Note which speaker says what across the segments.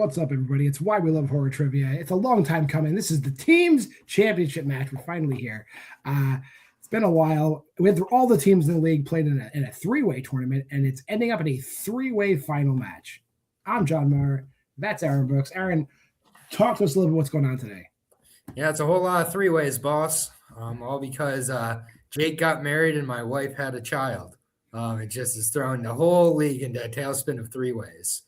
Speaker 1: What's up, everybody? It's Why We Love Horror Trivia. It's a long time coming. This is the team's championship match. We're finally here. It's been a while. With all the teams in the league played in a three-way tournament, and it's ending up in a three-way final match. I'm JWMaher. That's Aaron Brooks. Aaron, talk to us a little bit what's going on today.
Speaker 2: Yeah, it's a whole lot of three ways, boss. All because Jake got married and my wife had a child. It just is throwing the whole league into a tailspin of three ways.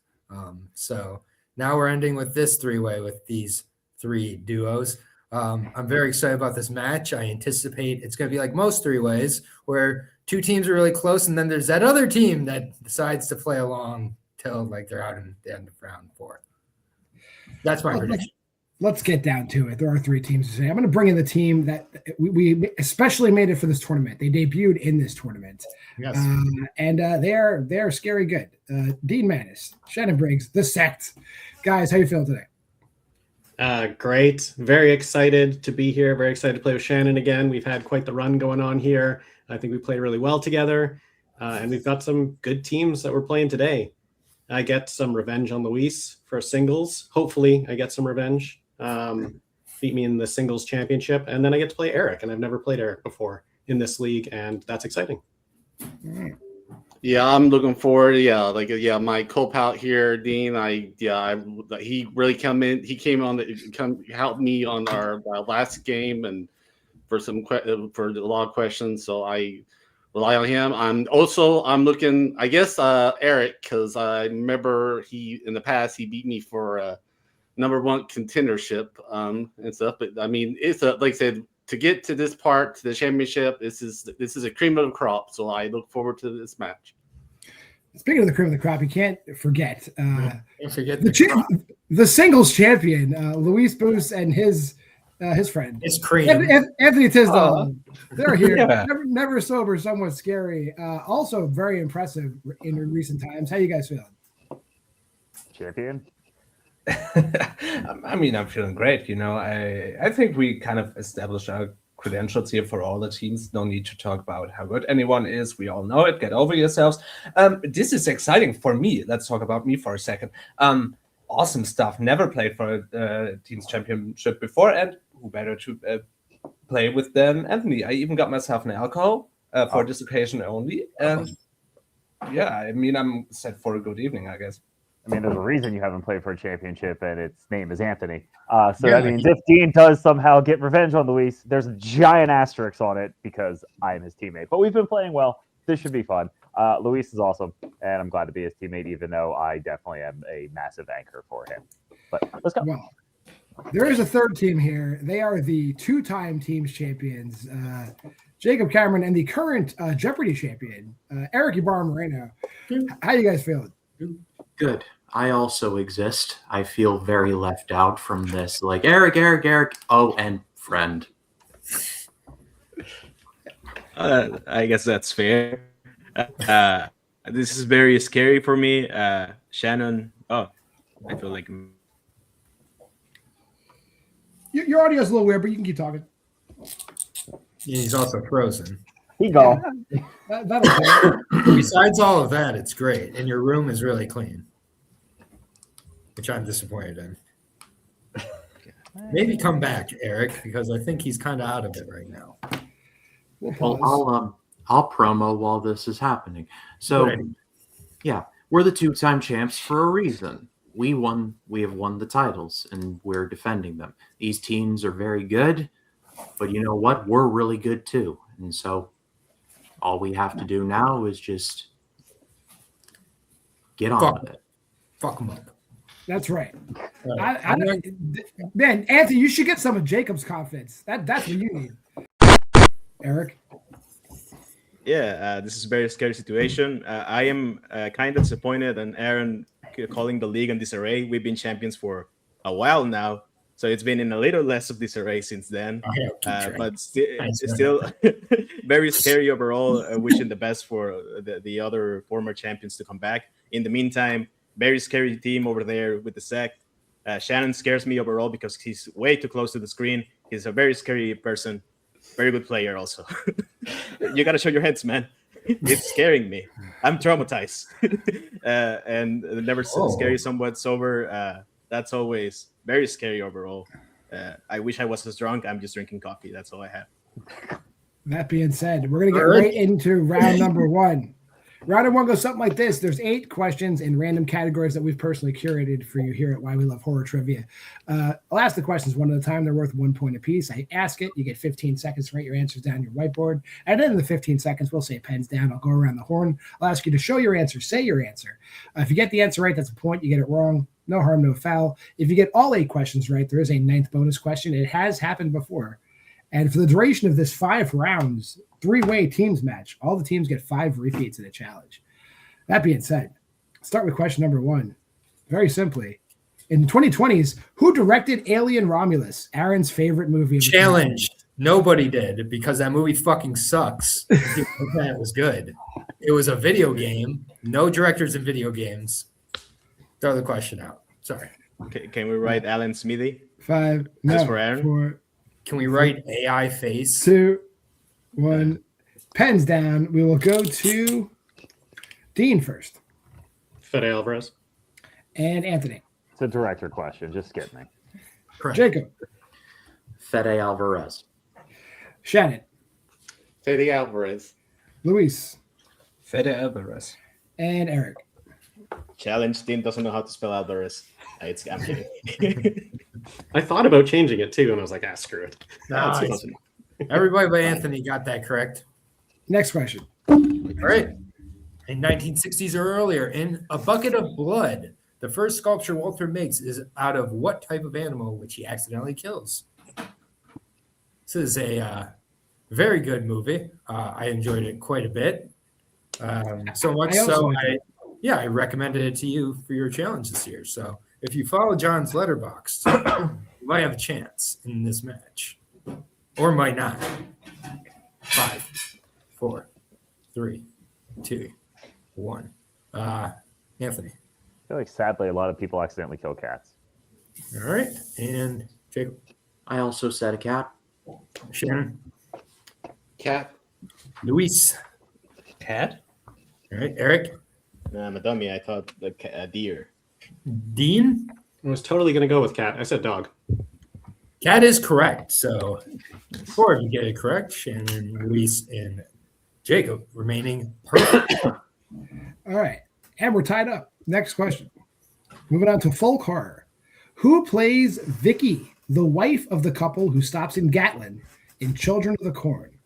Speaker 2: So now we're ending with this three-way with these three duos. I'm very excited about this match. I anticipate it's going to be like most three ways where two teams are really close, and then there's that other team that decides to play along till like they're out in the end of round four. That's my prediction.
Speaker 1: Let's get down to it. There are three teams today. I'm going to bring in the team that we especially made it for this tournament. They debuted in this tournament.
Speaker 2: Yes.
Speaker 1: And they're scary good. Dean Manis, Shannon Briggs, the Sect. Guys, how you feeling today?
Speaker 3: Great. Very excited to be here. Very excited to play with Shannon again. We've had quite the run going on here. I think we played really well together. And we've got some good teams that we're playing today. I get some revenge on Luis for singles. Hopefully I get some revenge. Beat me in the singles championship, and then I get to play Eric, and I've never played Eric before in this league, and that's exciting.
Speaker 4: Yeah, I'm looking forward. My co-pilot here, Dean. He really came in. He helped me on our last game, and for a lot of questions. So I rely on him. I'm looking. I guess Eric, because I remember in the past he beat me for number one contendership and stuff. But I mean, it's like I said, to get to this part, to the championship, this is a cream of the crop. So I look forward to this match.
Speaker 1: Speaking of the cream of the crop, you can't forget
Speaker 2: the
Speaker 1: singles champion, Luis Boos and his friend.
Speaker 2: It's cream.
Speaker 1: Anthony Tisdall. They're here. Yeah. Never sober, somewhat scary. Also very impressive in recent times. How you guys feeling?
Speaker 5: Champion.
Speaker 6: I mean, I'm feeling great. I think we kind of established our credentials here for all the teams. No need to talk about how good anyone is. We all know it. Get over yourselves. This is exciting for me. Let's talk about me for a second. Awesome stuff. Never played for a team's championship before, and who better to play with than Anthony? I even got myself an alcohol for this occasion only. And yeah, I mean, I'm set for a good evening, I guess.
Speaker 5: I mean, there's a reason you haven't played for a championship, and its name is Anthony. That means if Dean does somehow get revenge on Luis, there's a giant asterisk on it because I am his teammate. But we've been playing well. This should be fun. Luis is awesome, and I'm glad to be his teammate, even though I definitely am a massive anchor for him. But let's go.
Speaker 1: Well, there is a third team here. They are the two-time teams champions, Jacob Cameron, and the current Jeopardy champion, Eric Ibarra-Moreno. How you guys feeling?
Speaker 7: Good. I also exist. I feel very left out from this. Like, Eric. Oh, and friend.
Speaker 8: I guess that's fair. This is very scary for me. Shannon. Oh, I feel like...
Speaker 1: Your audio is a little weird, but you can keep talking.
Speaker 2: He's also frozen.
Speaker 5: He go.
Speaker 2: Besides all of that, it's great. And your room is really clean, which I'm disappointed in. Maybe come back, Eric, because I think he's kind of out of it right now.
Speaker 7: Well, I'll promo while this is happening. So, yeah, we're the two-time champs for a reason. We have won the titles, and we're defending them. These teams are very good, but you know what? We're really good too. And so all we have to do now is just get on with it.
Speaker 2: Fuck them up.
Speaker 1: That's right. Man, Anthony, you should get some of Jacob's confidence. That's what you need. Eric?
Speaker 8: Yeah, this is a very scary situation. I am kind of disappointed in Aaron calling the league in disarray. We've been champions for a while now, so it's been in a little less of disarray since then. But it's still very scary overall. Wishing the best for the other former champions to come back. In the meantime, very scary team over there with the Sect. Shannon scares me overall because he's way too close to the screen. He's a very scary person. Very good player also. You got to show your heads, man. It's scaring me. I'm traumatized. And never scary, somewhat sober. that's always very scary overall. I wish I was as drunk. I'm just drinking coffee. That's all I have.
Speaker 1: That being said, we're going to get right into round number 1. Round number 1 goes something like this. There's 8 questions in random categories that we've personally curated for you here at Why We Love Horror Trivia. I'll ask the questions one at a time. They're worth 1 point apiece. I ask it. You get 15 seconds to write your answers down your whiteboard. And then in the 15 seconds, we'll say pens down. I'll go around the horn. I'll ask you to show your answer. Say your answer. If you get the answer right, that's a point. You get it wrong, no harm, no foul. If you get all 8 questions right, there is a 9th bonus question. It has happened before. And for the duration of this 5 rounds, 3-way teams match, all the teams get 5 repeats of the challenge. That being said, start with question number 1. Very simply, in the 2020s, who directed Alien Romulus, Aaron's favorite movie?
Speaker 2: Challenge. Nobody did, because that movie fucking sucks. It was good. It was a video game. No directors in video games. Throw the question out. Sorry.
Speaker 8: Okay, can we write Alan Smithy?
Speaker 1: 5.
Speaker 8: Just
Speaker 1: No.
Speaker 8: for Aaron?
Speaker 1: 4.
Speaker 2: Can we write AI face?
Speaker 1: 2, 1. Pens down. We will go to Dean first.
Speaker 3: Fede Alvarez.
Speaker 1: And Anthony.
Speaker 5: It's a director question. Just skip me.
Speaker 2: Correct.
Speaker 1: Jacob.
Speaker 7: Fede Alvarez.
Speaker 1: Shannon.
Speaker 4: Fede Alvarez.
Speaker 1: Luis.
Speaker 6: Fede Alvarez.
Speaker 1: And Eric.
Speaker 8: Challenge. Dean doesn't know how to spell Alvarez. I'm kidding.
Speaker 3: I thought about changing it too, and I was like, screw it.
Speaker 2: Nice. Everybody but Anthony got that correct.
Speaker 1: Next question.
Speaker 2: All right. In 1960s or earlier, in A Bucket of Blood, the first sculpture Walter makes is out of what type of animal which he accidentally kills? This is a very good movie. I enjoyed it quite a bit. So much so, I recommended it to you for your challenge this year. So if you follow John's Letterboxd, you might have a chance in this match. Or might not. 5, 4, 3, 2, 1. Anthony.
Speaker 5: I feel like sadly a lot of people accidentally kill cats.
Speaker 2: All right. And Jacob.
Speaker 7: I also said a cat.
Speaker 2: Shannon.
Speaker 4: Cat.
Speaker 2: Luis.
Speaker 6: Cat?
Speaker 2: All right. Eric.
Speaker 8: I'm a dummy. I thought a deer.
Speaker 2: Dean.
Speaker 3: I was totally going to go with cat. I said dog.
Speaker 2: Cat is correct. So 4 of you get it correct. Shannon, Luis, and Jacob remaining perfect.
Speaker 1: All right. And we're tied up. Next question. Moving on to folk horror. Who plays Vicky, the wife of the couple who stops in Gatlin in Children of the Corn?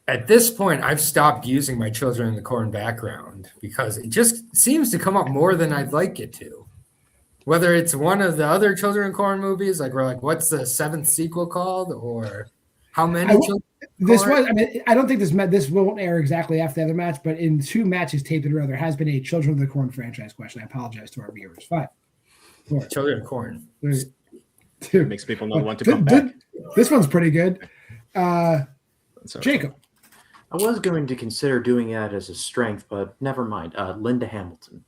Speaker 2: At this point, I've stopped using my Children in the Corn background because it just seems to come up more than I'd like it to. Whether it's one of the other Children in Corn movies, like we're like, what's the 7th sequel called, or how many children?
Speaker 1: This was, I mean, I don't think this won't air exactly after the other match, but in 2 matches taped in a row, there has been a Children of the Corn franchise question. I apologize to our viewers. 5, 4,
Speaker 2: Children of Corn.
Speaker 1: 3,
Speaker 8: It
Speaker 1: 2.
Speaker 8: makes people not want to come back.
Speaker 1: This one's pretty good.
Speaker 8: Sorry.
Speaker 1: Jacob.
Speaker 7: I was going to consider doing that as a strength, but never mind. Linda Hamilton.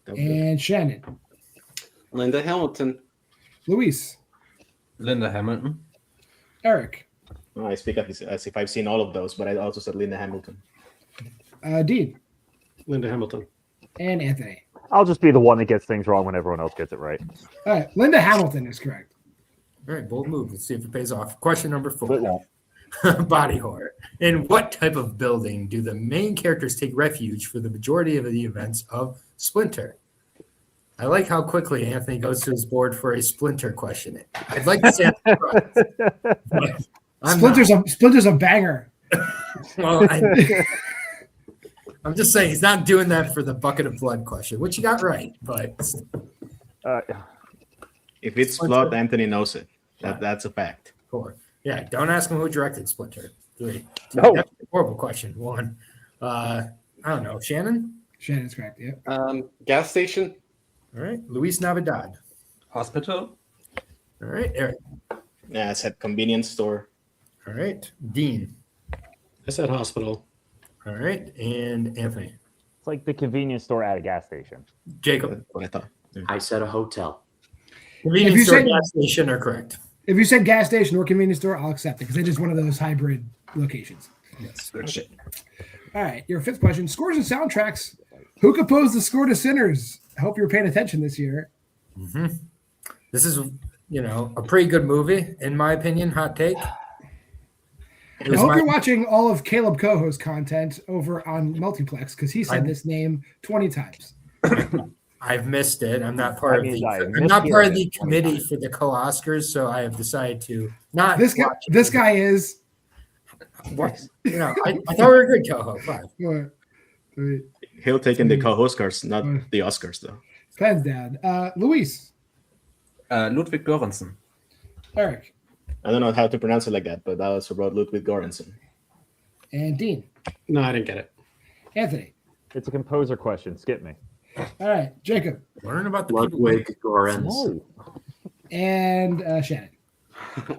Speaker 1: And Shannon.
Speaker 4: Linda Hamilton.
Speaker 1: Luis.
Speaker 6: Linda Hamilton.
Speaker 1: Eric.
Speaker 8: I speak as if I've seen all of those, but I also said Linda Hamilton.
Speaker 1: Dean.
Speaker 3: Linda Hamilton.
Speaker 1: And Anthony.
Speaker 5: I'll just be the one that gets things wrong when everyone else gets it right.
Speaker 1: All right. Linda Hamilton is correct.
Speaker 2: All right, bold move. Let's see if it pays off. Question number 4.
Speaker 5: But won't.
Speaker 2: Body horror. In what type of building do the main characters take refuge for the majority of the events of Splinter? I like how quickly Anthony goes to his board for a Splinter question. I'd like to say
Speaker 1: Splinter's a banger.
Speaker 2: Well, I'm just saying he's not doing that for the bucket of blood question, which you got right. But
Speaker 8: If it's blood, Anthony knows it. That's a fact.
Speaker 2: 4. Yeah, don't ask him who directed Splinter. 3.
Speaker 5: No.
Speaker 2: That's a horrible question. 1. I don't know. Shannon?
Speaker 1: Shannon's correct. Yeah.
Speaker 4: Gas station.
Speaker 2: All right. Luis Navidad.
Speaker 6: Hospital.
Speaker 2: All right. Eric.
Speaker 8: Yeah, I said convenience store.
Speaker 2: All right. Dean.
Speaker 3: I said hospital.
Speaker 2: All right. And Anthony.
Speaker 5: It's like the convenience store at a gas station.
Speaker 2: Jacob.
Speaker 8: That's what I thought.
Speaker 7: I said a hotel.
Speaker 2: Convenience store and gas station are correct.
Speaker 1: If you said gas station or convenience store, I'll accept it because it is one of those hybrid locations.
Speaker 2: Yes.
Speaker 8: Good shit.
Speaker 1: All right. Your 5th question. Scores and soundtracks. Who composed the score to Sinners? I hope you're paying attention this year.
Speaker 2: Mm-hmm. This is, a pretty good movie, in my opinion. Hot take.
Speaker 1: I hope you're watching all of Caleb Coho's content over on Multiplex because he said this name 20 times.
Speaker 2: I've missed it. I'm not part of the committee for the co-Oscars, so I have decided to not.
Speaker 1: This guy is.
Speaker 2: What? I thought we were good, Coho. Five.
Speaker 8: He'll take in the co-Oscars, not the Oscars, though.
Speaker 1: Pens down. Luis.
Speaker 6: Ludwig Göransson.
Speaker 1: Eric.
Speaker 8: I don't know how to pronounce it like that, but that was about Ludwig Göransson.
Speaker 1: And Dean.
Speaker 3: No, I didn't get it.
Speaker 1: Anthony.
Speaker 5: It's a composer question. Skip me.
Speaker 1: All right, Jacob.
Speaker 2: Learn about the
Speaker 7: Ludwig Göransson.
Speaker 1: And Shannon.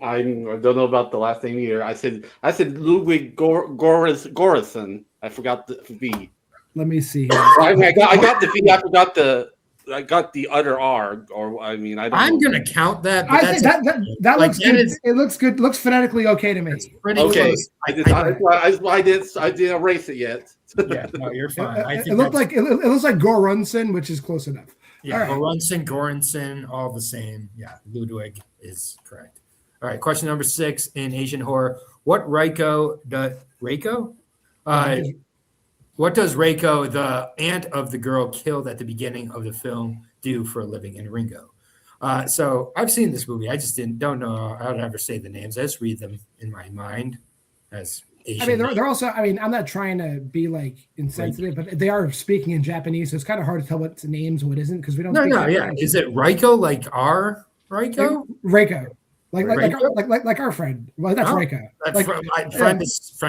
Speaker 4: I don't know about the last name either. I said Ludwig Göransson. I forgot the V.
Speaker 1: Let me see here.
Speaker 4: I got the V. I got the other R. Or I don't.
Speaker 2: I'm gonna count that. But
Speaker 1: I think that looks good. It looks good. Looks phonetically okay to me.
Speaker 4: Okay. I didn't erase it yet.
Speaker 2: Yeah, no, you're fine.
Speaker 1: It looks like Göransson, which is close enough.
Speaker 2: Yeah,
Speaker 1: all right.
Speaker 2: Göransson, all the same. Yeah, Ludwig is correct. All right, question number 6 in Asian horror. What does Reiko, the aunt of the girl killed at the beginning of the film, do for a living in Ringo? So I've seen this movie. I just don't know how to ever say the names. I just read them in my mind as Asian.
Speaker 1: They're also. I'm not trying to be like insensitive, but they are speaking in Japanese, so it's kind of hard to tell what's names, what isn't, because we don't.
Speaker 2: Yeah. Is it Reiko like our Reiko?
Speaker 1: Reiko. Like our friend. Well, that's Reiko.
Speaker 2: My friend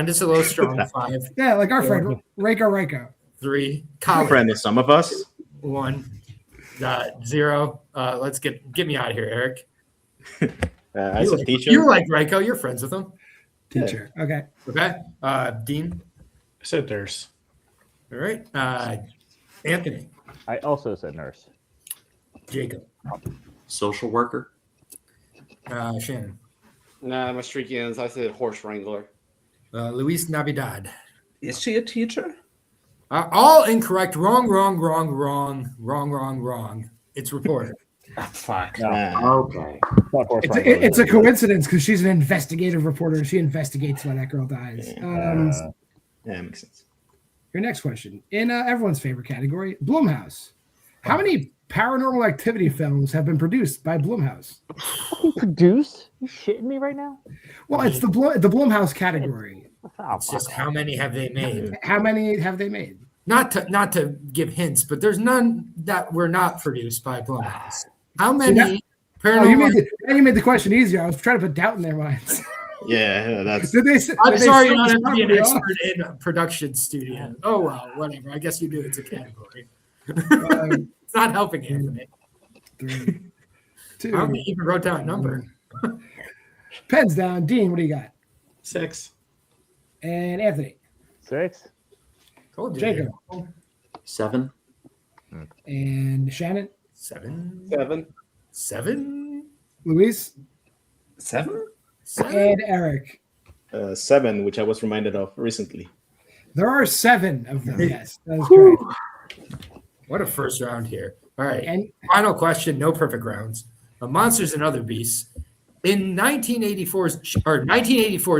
Speaker 2: is a little strong. 5.
Speaker 1: Yeah, like our friend Reiko.
Speaker 2: 3.
Speaker 8: Friend is some of us.
Speaker 2: 1. 0. Let's get me out of here, Eric.
Speaker 8: As a teacher,
Speaker 2: you like Reiko. You're friends with him.
Speaker 1: Teacher. Okay.
Speaker 2: Dean.
Speaker 3: I said nurse.
Speaker 2: All right. Anthony.
Speaker 5: I also said nurse.
Speaker 2: Jacob.
Speaker 7: Social worker.
Speaker 2: Shannon.
Speaker 4: Nah, my streaky ends. I said horse wrangler.
Speaker 2: Luis Navidad.
Speaker 6: Is she a teacher?
Speaker 2: All incorrect. Wrong. It's reporter.
Speaker 6: Fuck.
Speaker 5: No.
Speaker 7: Okay.
Speaker 1: It's a coincidence because she's an investigative reporter. She investigates why that girl dies.
Speaker 8: Yeah, makes sense.
Speaker 1: Your next question. In everyone's favorite category, Blumhouse. How many paranormal activity films have been produced by Blumhouse?
Speaker 5: Produced? You shitting me right now?
Speaker 1: Well, it's the Blumhouse category.
Speaker 2: It's just how many have they made?
Speaker 1: How many have they made?
Speaker 2: Not to give hints, but there's none that were not produced by Blumhouse. How many paranormal?
Speaker 1: You made the question easier. I was trying to put doubt in their minds.
Speaker 8: Yeah, that's.
Speaker 2: I'm sorry, you don't have to be an expert in a production studio. Oh well, whatever. I guess you do. It's a category. It's not helping Anthony.
Speaker 1: 3, 2.
Speaker 2: I don't think you even wrote down a number.
Speaker 1: Pens down. Dean, what do you got?
Speaker 3: 6.
Speaker 1: And Anthony.
Speaker 5: 6.
Speaker 2: Told you.
Speaker 1: Jacob.
Speaker 7: 7.
Speaker 1: And Shannon.
Speaker 2: 7.
Speaker 1: Luis.
Speaker 6: 7.
Speaker 1: And Eric.
Speaker 8: 7, which I was reminded of recently.
Speaker 1: There are 7 of them. Yes, that is correct.
Speaker 2: What a first round here. All right.
Speaker 1: And
Speaker 2: final question, no perfect rounds. Monsters and Other Beasts. In 1984's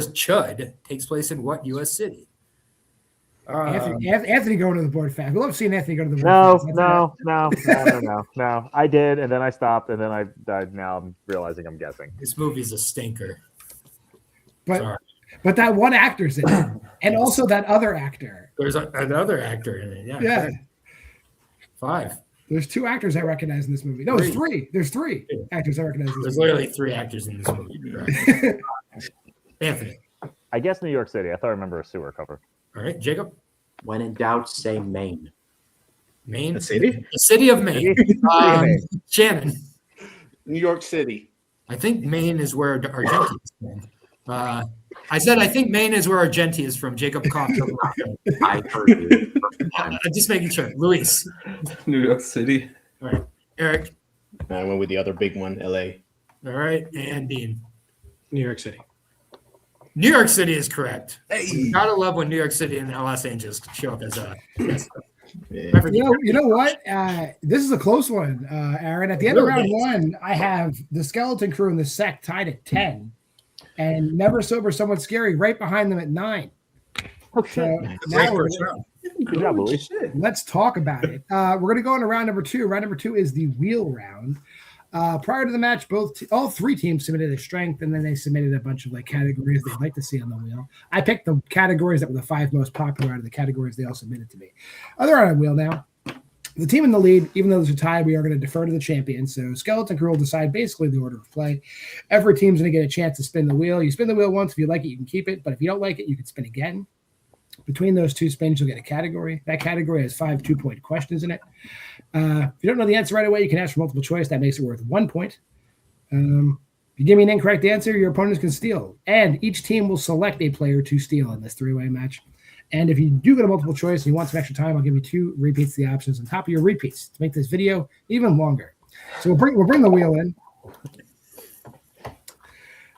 Speaker 2: Chud takes place in what U.S. city?
Speaker 1: Anthony going to the board fast. We love seeing Anthony go to the board fast.
Speaker 5: No. I did, and then I stopped, and then now I'm realizing I'm guessing.
Speaker 2: This movie's a stinker.
Speaker 1: But that one actor's in it, and also that other actor.
Speaker 2: There's another actor in it.
Speaker 1: Yeah.
Speaker 2: 5.
Speaker 1: There's 2 actors I recognize in this movie. No, there's 3. There's 3 actors I recognize in this
Speaker 2: There's
Speaker 1: movie.
Speaker 2: literally 3 actors in this movie. Right. Anthony.
Speaker 5: I guess New York City. I thought I remember a sewer cover.
Speaker 2: All right, Jacob.
Speaker 7: When in doubt, say Maine.
Speaker 2: Maine.
Speaker 8: The city?
Speaker 2: The city of Maine. Shannon.
Speaker 4: New York City.
Speaker 2: I think Maine is where Argenti is from. I said I think Maine is where Argenti is from. Jacob coughed.
Speaker 7: I heard you.
Speaker 2: Just making sure. Luis.
Speaker 6: New York City.
Speaker 2: All right. Eric.
Speaker 8: I went with the other big one, LA.
Speaker 2: All right. And Dean.
Speaker 3: New York City.
Speaker 2: New York City is correct. Hey. Gotta love when New York City and Los Angeles show up as a.
Speaker 8: Yeah.
Speaker 1: You know what? This is a close one, Aaron. At the end of round one, I have the Skeleton Crew and the Sect tied at 10, and Never Sober, Somewhat Scary right behind them at 9.
Speaker 5: Oh shit!
Speaker 1: So now
Speaker 5: Good job, Louis.
Speaker 1: let's talk about it. We're going to go into round number 2. Round number 2 is the wheel round. Prior to the match, all three teams submitted a strength, and then they submitted a bunch of like categories they'd like to see on the wheel. I picked the categories that were the 5 most popular out of the categories they all submitted to me. Other on the wheel now. The team in the lead, even though there's a tie, we are going to defer to the champion. So Skeleton Crew will decide basically the order of play. Every team's going to get a chance to spin the wheel. You spin the wheel once. If you like it, you can keep it. But if you don't like it, you can spin again. Between those 2 spins, you'll get a category. That category has 5 2-point questions in it. If you don't know the answer right away, you can ask for multiple choice. That makes it worth 1 point. If you give me an incorrect answer, your opponents can steal. And each team will select a player to steal in this 3-way match. And if you do get a multiple choice and you want some extra time, I'll give you 2 repeats of the options on top of your repeats to make this video even longer. So we'll bring the wheel in.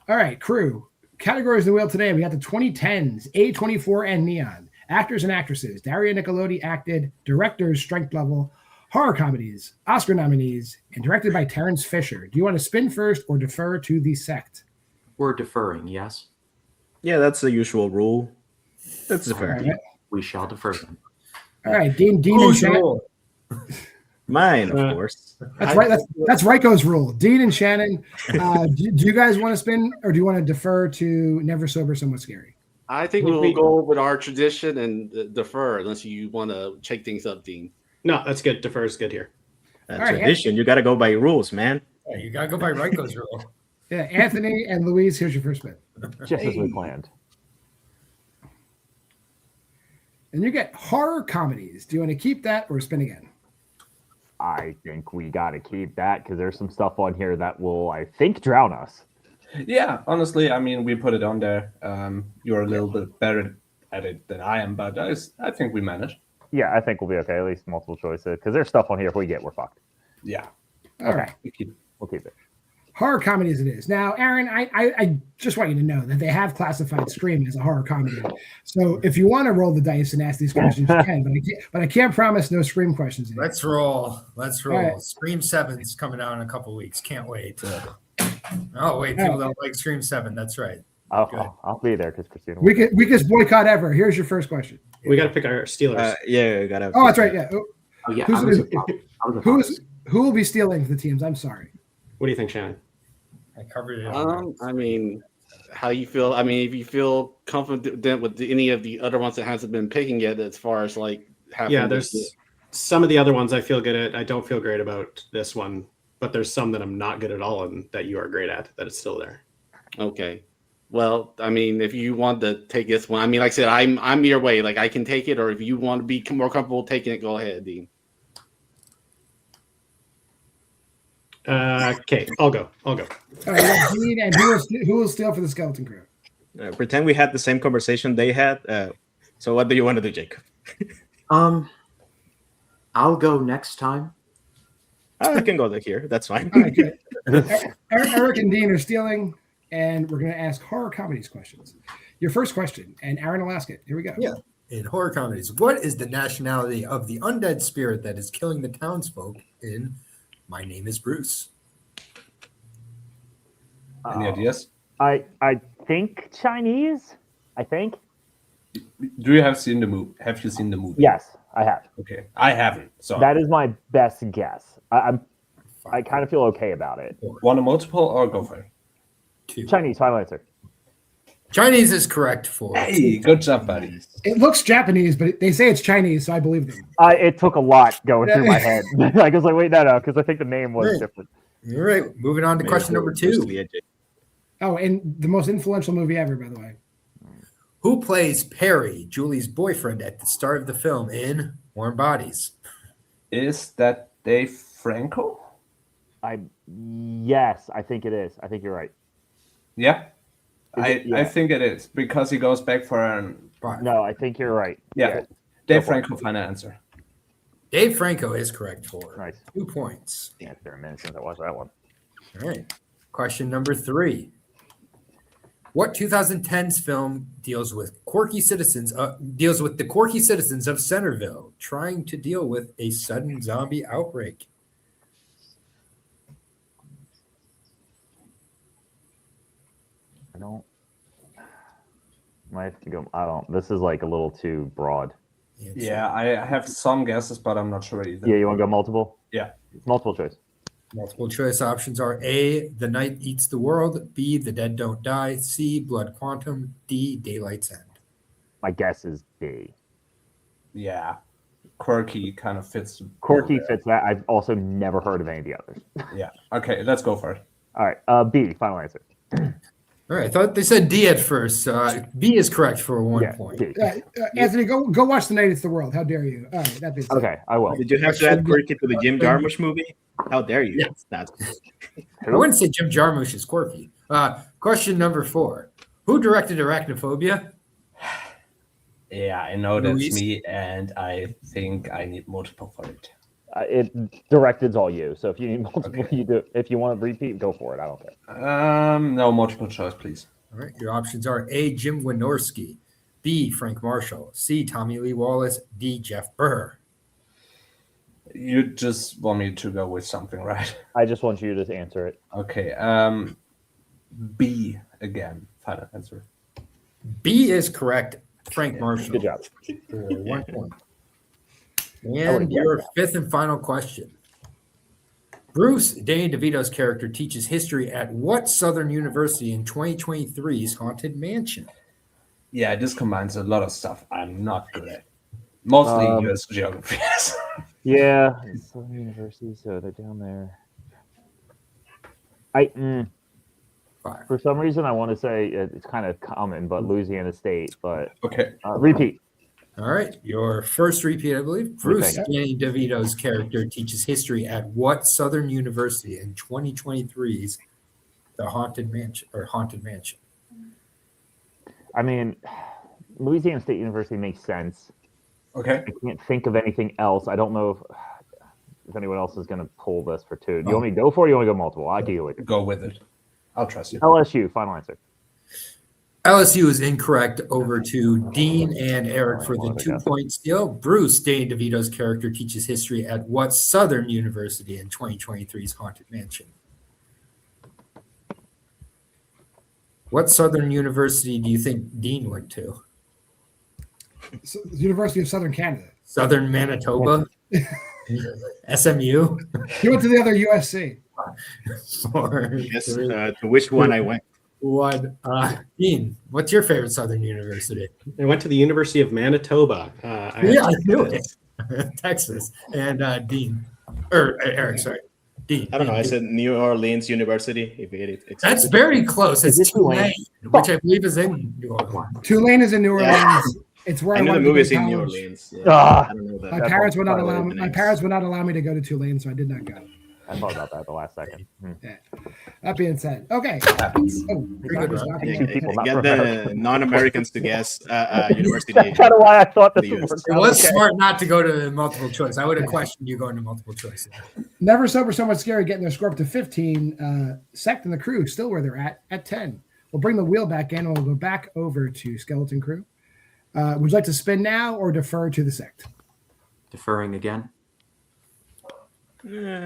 Speaker 1: All right, Crew. Categories of the wheel today, we got the 2010s, A24, and Neon. Actors and actresses. Daria Nicolodi acted. Directors, strength level. Horror comedies. Oscar nominees. And directed by Terrence Fisher. Do you want to spin first or defer to the Sect?
Speaker 7: We're deferring, yes?
Speaker 8: Yeah, that's the usual rule. That's defer.
Speaker 1: All right.
Speaker 7: We shall defer them.
Speaker 1: All right, Dean and Shannon.
Speaker 8: Mine, of course.
Speaker 1: That's right. That's Ryko's rule. Dean and Shannon, do you guys want to spin or do you want to defer to Never Sober, Somewhat Scary?
Speaker 4: I think we'll go with our tradition and defer, unless you want to shake things up, Dean.
Speaker 3: No, that's good. Defer is good here.
Speaker 8: Tradition. You got to go by rules, man.
Speaker 2: Yeah, you got to go by Ryko's rule.
Speaker 1: Yeah, Anthony and Louise, here's your first spin.
Speaker 5: Just as we planned.
Speaker 1: And you get horror comedies. Do you want to keep that or spin again?
Speaker 5: I think we got to keep that because there's some stuff on here that will, I think, drown us.
Speaker 6: Yeah, honestly, I mean, we put it on there. You're a little bit better at it than I am, but I think we managed.
Speaker 5: Yeah, I think we'll be okay. At least multiple choices because there's stuff on here. If we get, we're fucked.
Speaker 6: Yeah.
Speaker 1: All right.
Speaker 5: We'll keep it.
Speaker 1: Horror comedies it is. Now, Aaron, I just want you to know that they have classified Scream as a horror comedy. So if you want to roll the dice and ask these questions, you can, but I can't promise no Scream questions.
Speaker 2: Let's roll. Let's roll.
Speaker 1: Right.
Speaker 2: Scream 7's coming out in a couple weeks. Can't wait. Oh, wait. People don't like Scream 7. That's right.
Speaker 5: I'll be there because Christina.
Speaker 1: Weakest boycott ever. Here's your first question.
Speaker 3: We got to pick our Steelers.
Speaker 8: Yeah, we got to.
Speaker 1: Oh, that's right. Yeah.
Speaker 7: Oh, yeah.
Speaker 1: Who will be stealing the teams? I'm sorry.
Speaker 3: What do you think, Shannon?
Speaker 2: I covered it.
Speaker 4: I mean, how you feel? I mean, if you feel confident with any of the other ones that hasn't been picking yet, as far as like having.
Speaker 3: Yeah, there's some of the other ones I feel good at. I don't feel great about this one, but there's some that I'm not good at all, and that you are great at. That it's still there.
Speaker 4: Okay. Well, I mean, if you want to take this one, I mean, like I said, I'm your way. Like I can take it, or if you want to be more comfortable taking it, go ahead, Dean.
Speaker 3: Okay, I'll go.
Speaker 1: All right, Dean, and who will steal for the Skeleton Crew?
Speaker 8: Pretend we had the same conversation they had. So what do you want to do, Jacob?
Speaker 7: I'll go next time.
Speaker 8: I can go here. That's fine.
Speaker 1: All right, good. Eric and Dean are stealing, and we're going to ask horror comedies questions. Your first question, and Aaron will ask it. Here we go.
Speaker 2: Yeah. In horror comedies, what is the nationality of the undead spirit that is killing the townsfolk in My Name is Bruce?
Speaker 6: Any ideas?
Speaker 5: I think Chinese. I think.
Speaker 6: Do you have seen the movie? Have you seen the movie?
Speaker 5: Yes, I have.
Speaker 6: Okay, I haven't. So
Speaker 5: that is my best guess. I kind of feel okay about it.
Speaker 6: Want a multiple or go for it?
Speaker 2: 2.
Speaker 5: Chinese, final answer.
Speaker 2: Chinese is correct for.
Speaker 6: Hey, good job, buddy.
Speaker 1: It looks Japanese, but they say it's Chinese, so I believe them.
Speaker 5: It took a lot going through my head. I was like, wait, no, because I think the name was different.
Speaker 2: All right, moving on to question number 2.
Speaker 1: Oh, and the most influential movie ever, by the way.
Speaker 2: Who plays Perry, Julie's boyfriend, at the start of the film in Warm Bodies?
Speaker 6: Is that Dave Franco?
Speaker 5: Yes, I think it is. I think you're right.
Speaker 6: Yeah.
Speaker 5: Yeah.
Speaker 6: I think it is because he goes back for an.
Speaker 5: No, I think you're right.
Speaker 6: Yeah. Dave Franco, final answer.
Speaker 2: Dave Franco is correct for.
Speaker 5: Nice.
Speaker 2: 2 points.
Speaker 5: Yeah, it's been a minute since I watched that one.
Speaker 2: All right. Question number 3. What 2010s film deals with the quirky citizens of Centerville trying to deal with a sudden zombie outbreak?
Speaker 5: I don't. Might have to go. I don't. This is like a little too broad.
Speaker 6: Yeah, I have some guesses, but I'm not sure either.
Speaker 5: Yeah, you want to go multiple?
Speaker 6: Yeah.
Speaker 5: Multiple choice.
Speaker 2: Multiple choice options are A, The Night Eats the World, B, The Dead Don't Die, C, Blood Quantum, D, Daylight's End.
Speaker 5: My guess is D.
Speaker 6: Yeah. Quirky kind of fits.
Speaker 5: Quirky fits that. I've also never heard of any of the others.
Speaker 6: Yeah. Okay, let's go for it.
Speaker 5: All right. B, final answer.
Speaker 2: All right, I thought they said D at first. B is correct for 1 point.
Speaker 5: D.
Speaker 1: Anthony, go watch The Night It's the World. How dare you? All right, that being said.
Speaker 5: Okay, I will.
Speaker 8: Did you have to add quirky to the Jim Jarmusch movie? How dare you?
Speaker 2: Yes.
Speaker 8: That's
Speaker 2: I wouldn't say Jim Jarmusch is quirky. Question number 4. Who directed Arachnophobia?
Speaker 6: Yeah, I know that's
Speaker 2: Luis?
Speaker 6: me, and I think I need multiple for it.
Speaker 5: It directed's all you. So if you need multiple, you do. If you want to repeat, go for it. I don't care.
Speaker 6: No, multiple choice, please.
Speaker 2: All right, your options are A, Jim Wynorski, B, Frank Marshall, C, Tommy Lee Wallace, D, Jeff Burr.
Speaker 6: You just want me to go with something, right?
Speaker 5: I just want you to answer it.
Speaker 6: Okay. B again. Final answer.
Speaker 2: B is correct. Frank Marshall.
Speaker 5: Good job.
Speaker 2: For 1 point. And your 5th and final question. Bruce, Danny DeVito's character, teaches history at what Southern University in 2023's Haunted Mansion?
Speaker 6: Yeah, this combines a lot of stuff I'm not good at. Mostly U.S. geography.
Speaker 5: Yeah, Southern University, so they're down there. For some reason, I want to say it's kind of common, but Louisiana State. But
Speaker 6: okay,
Speaker 5: repeat.
Speaker 2: All right, your first repeat, I believe. Bruce, Danny DeVito's character, teaches history at what Southern University in 2023's The Haunted Mansion or Haunted Mansion?
Speaker 5: I mean, Louisiana State University makes sense.
Speaker 6: Okay.
Speaker 5: I can't think of anything else. I don't know if anyone else is going to pull this for 2. Do you want me to go for it or do you want to go multiple? I'll give you it.
Speaker 6: Go with it. I'll trust you.
Speaker 5: LSU, final answer.
Speaker 2: LSU is incorrect. Over to Dean and Eric for the 2-point steal. Bruce, Danny DeVito's character, teaches history at what Southern University in 2023's Haunted Mansion? What Southern University do you think Dean went to?
Speaker 1: University of Southern Canada.
Speaker 2: Southern Manitoba? SMU?
Speaker 1: He went to the other USC.
Speaker 8: Yes, to which one I went.
Speaker 2: Dean, what's your favorite Southern University?
Speaker 3: I went to the University of Manitoba.
Speaker 2: I knew it. Texas. And Dean, or Eric, sorry. Dean.
Speaker 8: I don't know. I said New Orleans University.
Speaker 2: That's very close. It's Tulane, which I believe is in New Orleans.
Speaker 1: Tulane is in New Orleans.
Speaker 8: Yeah.
Speaker 1: It's where
Speaker 8: I know the movie is in New Orleans. Yeah. I don't know that.
Speaker 1: My parents would not allow me to go to Tulane, so I did not go.
Speaker 5: I thought about that at the last second.
Speaker 1: Yeah. That being said, okay.
Speaker 2: Pretty good,
Speaker 8: Get the non-Americans to guess university.
Speaker 5: That's kind of why I thought this was.
Speaker 2: It was smart not to go to multiple choice. I would have questioned you going to multiple choice.
Speaker 1: Never sober, so much scary, getting their score up to 15. Sect and the Krew still where they're at 10. We'll bring the wheel back in and we'll go back over to Skeleton Crew. Would you like to spin now or defer to the Sect?
Speaker 7: Deferring again.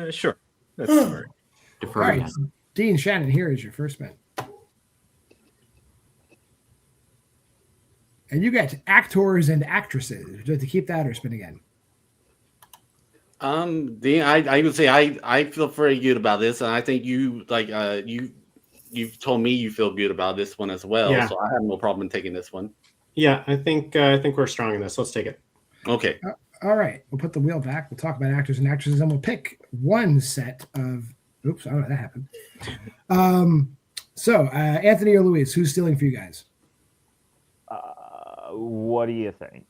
Speaker 8: Sure. That's defer.
Speaker 1: All right, Dean, Shannon, here is your first spin. And you get actors and actresses. Would you like to keep that or spin again?
Speaker 4: Dean, I would say I feel very good about this, and I think you you've told me you feel good about this one as well.
Speaker 3: Yeah.
Speaker 4: So I have no problem taking this one.
Speaker 3: Yeah, I think we're strong in this. Let's take it.
Speaker 4: Okay.
Speaker 1: All right, we'll put the wheel back. We'll talk about actors and actresses, and we'll pick one set of. Oops, I don't know that happened. So Anthony or Luis, who's stealing for you guys?
Speaker 5: What do you think?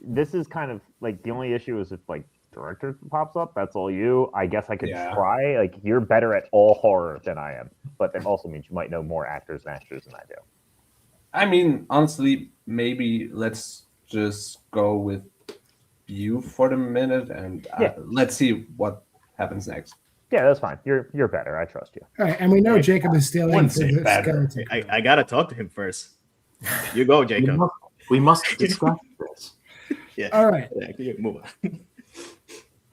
Speaker 5: This is kind of like the only issue is if like director pops up. That's all you. I guess I could try. Like you're better at all horror than I am, but that also means you might know more actors and actors than I do.
Speaker 6: I mean, honestly, maybe let's just go with you for the minute, and let's see what happens next.
Speaker 5: Yeah, that's fine. You're better. I trust you.
Speaker 1: All right, and we know Jacob is still in
Speaker 6: One
Speaker 1: for
Speaker 6: say
Speaker 1: the
Speaker 6: better.
Speaker 1: skeleton.
Speaker 8: I gotta talk to him first. You go, Jacob.
Speaker 7: We must discuss this.
Speaker 8: Yeah.
Speaker 1: All right.
Speaker 8: Yeah, move on.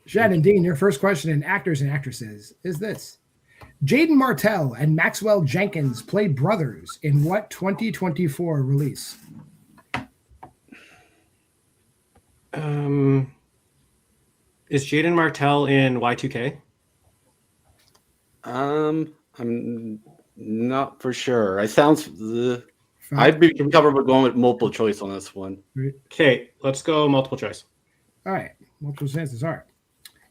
Speaker 1: Shannon, Dean, your first question in actors and actresses is this. Jaden Martell and Maxwell Jenkins played brothers in what 2024 release?
Speaker 3: Is Jaden Martell in Y2K?
Speaker 4: I'm not for sure. It sounds. I'd be comfortable going with multiple choice on this one.
Speaker 3: Okay, let's go multiple choice.
Speaker 1: All right. Multiple chances are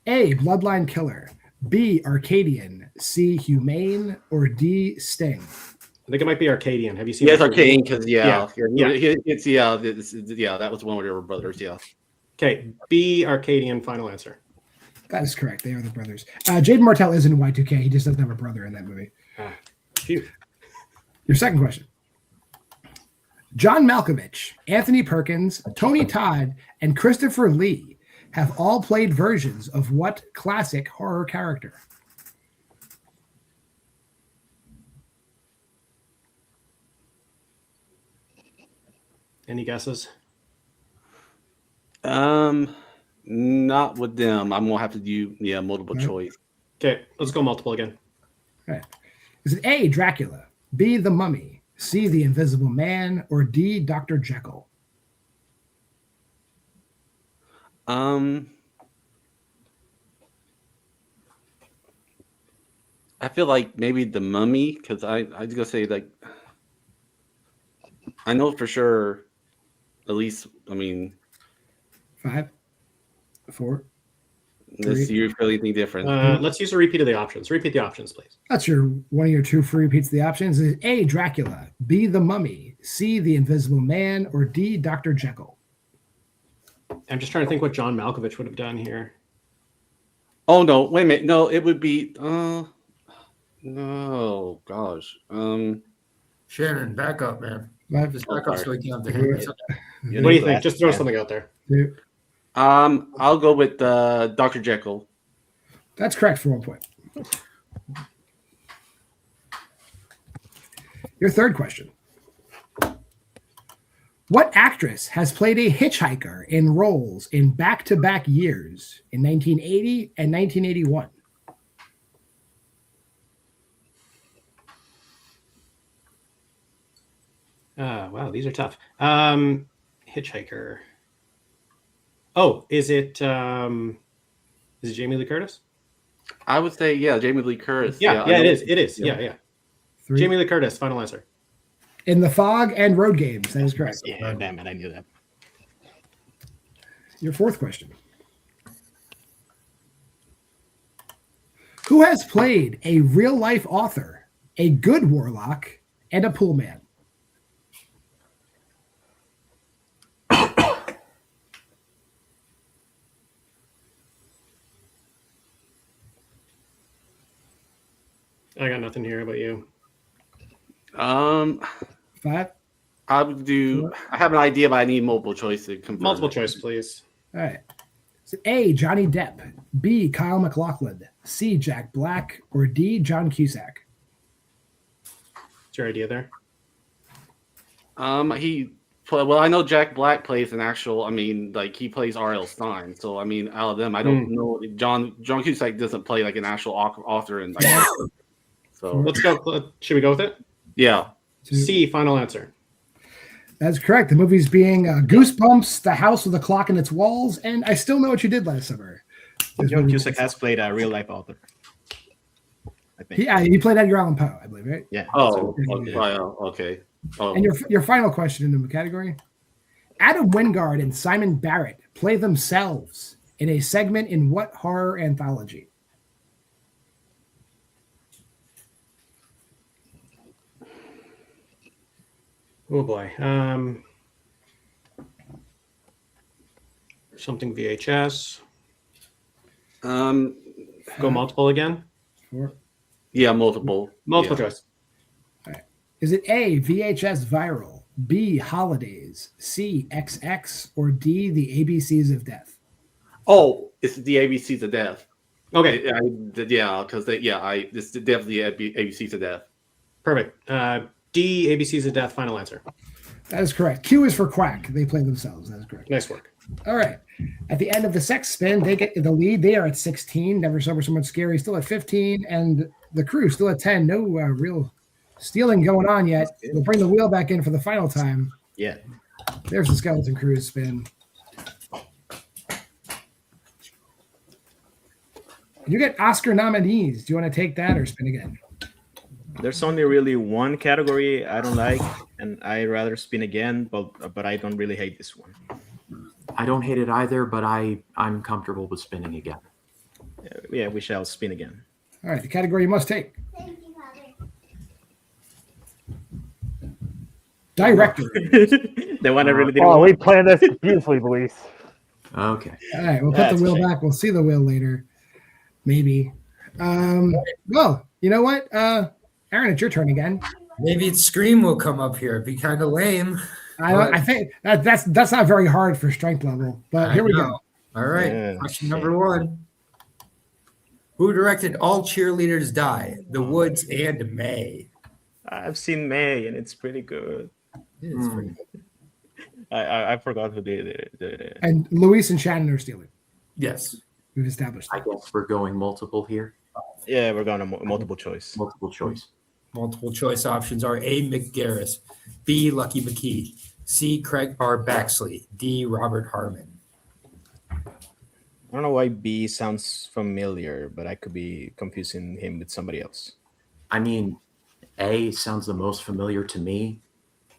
Speaker 1: A, Bloodline Killer, B, Arcadian, C, Humane, or D, Sting.
Speaker 3: I think it might be Arcadian. Have you seen?
Speaker 4: Yeah, it's Arcane because that was one where they were brothers. Yeah.
Speaker 3: Okay, B, Arcadian. Final answer.
Speaker 1: That is correct. They are the brothers. Jaden Martell is in Y2K. He just doesn't have a brother in that movie.
Speaker 3: Phew.
Speaker 1: Your second question. John Malkovich, Anthony Perkins, Tony Todd, and Christopher Lee have all played versions of what classic horror character?
Speaker 3: Any guesses?
Speaker 4: Not with them. I'm gonna have to do multiple choice.
Speaker 3: Okay, let's go multiple again.
Speaker 1: All right. Is it A, Dracula, B, The Mummy, C, The Invisible Man, or D, Dr. Jekyll?
Speaker 4: I feel like maybe the Mummy because I was gonna say like I know for sure. At least I mean
Speaker 1: 5, 4.
Speaker 4: This you really anything different.
Speaker 3: Let's use a repeat of the options. Repeat the options, please.
Speaker 1: That's one of your two free repeats of the options. Is A, Dracula, B, The Mummy, C, The Invisible Man, or D, Dr. Jekyll?
Speaker 3: I'm just trying to think what John Malkovich would have done here.
Speaker 4: Oh no! Wait a minute. No, it would be. No, gosh.
Speaker 2: Shannon, back up, man. Just back up so we can have the hands.
Speaker 3: What do you think? Just throw something out there.
Speaker 4: I'll go with Dr. Jekyll.
Speaker 1: That's correct for 1 point. Your third question. What actress has played a hitchhiker in roles in back-to-back years in 1980 and 1981?
Speaker 3: Wow, these are tough. Hitchhiker. Oh, is it Jamie Lee Curtis?
Speaker 4: I would say Jamie Lee Curtis.
Speaker 3: Yeah, it is. It is. Yeah.
Speaker 1: 3.
Speaker 3: Jamie Lee Curtis. Final answer.
Speaker 1: In The Fog and Road Games. That is correct.
Speaker 8: Yeah, damn it, I knew that.
Speaker 1: Your fourth question. Who has played a real-life author, a good warlock, and a pool man?
Speaker 3: I got nothing here. How about you?
Speaker 1: 5.
Speaker 4: I would do. I have an idea, but I need multiple choice to confirm.
Speaker 3: Multiple choice, please.
Speaker 1: All right. So A, Johnny Depp, B, Kyle MacLachlan, C, Jack Black, or D, John Cusack?
Speaker 3: What's your idea there?
Speaker 4: Well, I know Jack Black plays an actual. I mean, like he plays R.L. Stein. So I mean, out of them, I don't know. John Cusack doesn't play like an actual author, and like, so
Speaker 3: let's go. Should we go with it?
Speaker 4: Yeah.
Speaker 3: C. Final answer.
Speaker 1: That's correct. The movie's being Goosebumps, The House with a Clock in Its Walls, and I Still Know What You Did Last Summer.
Speaker 8: John Cusack has played a real life author. I think.
Speaker 1: He played Edgar Allan Poe, I believe, right?
Speaker 8: Yeah.
Speaker 4: Oh, okay. Oh.
Speaker 1: And your final question in the category: Adam Wingard and Simon Barrett play themselves in a segment in what horror anthology?
Speaker 3: Oh boy. Something VHS. Go multiple again.
Speaker 1: 4.
Speaker 4: Yeah, multiple.
Speaker 3: Multiple choice.
Speaker 1: All right. Is it A, VHS Viral, B, Holidays, C, XX, or D, The ABCs of Death?
Speaker 4: Oh, it's the ABCs of Death.
Speaker 3: Okay,
Speaker 4: Yeah, because this is definitely ABC to death.
Speaker 3: perfect. D, ABC's of Death, final answer.
Speaker 1: That is correct. Q is for Quack. They play themselves. That is correct.
Speaker 3: Nice work.
Speaker 1: All right. At the end of the Sect spin, they get the lead. They are at 16. Never Sober Someone Scary still at 15. And the Krew still at 10. No real stealing going on yet. We'll bring the wheel back in for the final time.
Speaker 8: Yeah.
Speaker 1: There's the Skeleton Crew's spin. You get Oscar nominees. Do you want to take that or spin again?
Speaker 8: There's only really one category I don't like, and I'd rather spin again, but I don't really hate this one.
Speaker 7: I don't hate it either, but I'm comfortable with spinning again.
Speaker 8: Yeah, we shall spin again.
Speaker 1: All right, the category you must take. Director.
Speaker 8: The one I really didn't
Speaker 5: Oh,
Speaker 8: want.
Speaker 5: we planned this beautifully, Luis.
Speaker 7: Okay.
Speaker 1: All right, we'll put
Speaker 8: That's
Speaker 1: the wheel
Speaker 8: a shame.
Speaker 1: back. We'll see the wheel later. Maybe. Well, you know what? Aaron, it's your turn again.
Speaker 2: Maybe Scream will come up here. It'd be kind of lame.
Speaker 1: I think that's not very hard for strength level, but here we go.
Speaker 2: All right.
Speaker 8: Yeah.
Speaker 2: Question number 1. Who directed All Cheerleaders Die? The Woods and May.
Speaker 8: I've seen May, and it's pretty good.
Speaker 2: It is pretty good.
Speaker 8: I forgot who did it.
Speaker 1: And Luis and Shannon are stealing.
Speaker 2: Yes.
Speaker 1: We've established
Speaker 7: I
Speaker 1: that.
Speaker 7: guess we're going multiple here.
Speaker 8: Yeah, we're going to multiple choice.
Speaker 7: Multiple choice.
Speaker 2: Multiple choice options are A. McGarris, B. Lucky McKee, C. Craig R. Baxley, D. Robert Harmon.
Speaker 8: I don't know why B sounds familiar, but I could be confusing him with somebody else.
Speaker 7: I mean, A sounds the most familiar to me.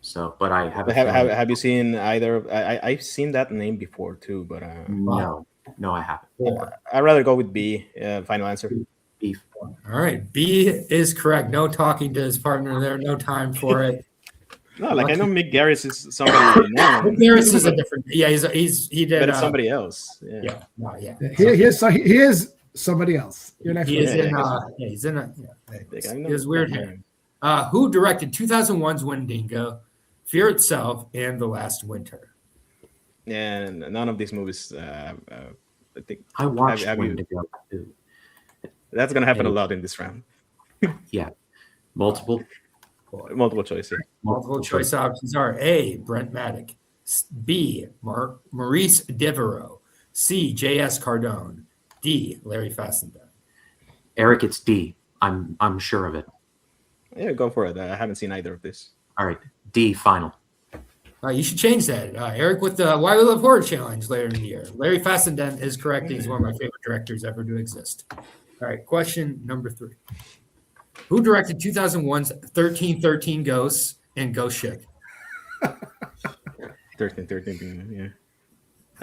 Speaker 7: So, but I haven't.
Speaker 8: Have you seen either? I've seen that name before too, but
Speaker 7: No, I haven't.
Speaker 8: I'd rather go with B. Final answer.
Speaker 7: Beef.
Speaker 2: All right. B is correct. No talking to his partner there. No time for it.
Speaker 8: No, like I know Mick Garris is somebody we know,
Speaker 2: McGarris is a different. Yeah, he did.
Speaker 8: but it's somebody else. Yeah.
Speaker 2: Yeah. No, yeah.
Speaker 1: He is somebody else. Your next
Speaker 2: He is
Speaker 1: one.
Speaker 2: in.
Speaker 8: Yeah.
Speaker 2: He's in a. Yeah,
Speaker 8: Like, I know
Speaker 2: his weird
Speaker 8: that
Speaker 2: hair.
Speaker 8: name.
Speaker 2: Who directed 2001's Wendigo, Fear Itself, and The Last Winter?
Speaker 8: And none of these movies. I think
Speaker 7: I watched
Speaker 8: have you-
Speaker 7: Wendigo too.
Speaker 8: that's gonna happen a lot in this round.
Speaker 7: Yeah. Multiple.
Speaker 8: Multiple choice. Yeah.
Speaker 2: Multiple choice options are A. Brent Maddock, B. Maurice Devereaux, C. J.S. Cardone, D. Larry Fessenden.
Speaker 7: Eric, it's D. I'm sure of it.
Speaker 8: Yeah, go for it. I haven't seen either of this.
Speaker 7: All right. D final.
Speaker 2: You should change that, Eric, with the Why We Love Horror Challenge later in the year. Larry Fessenden is correct. He's one of my favorite directors ever to exist. All right, question number 3. Who directed 2001's 1313 Ghosts and Ghost Ship?
Speaker 8: 13. Yeah.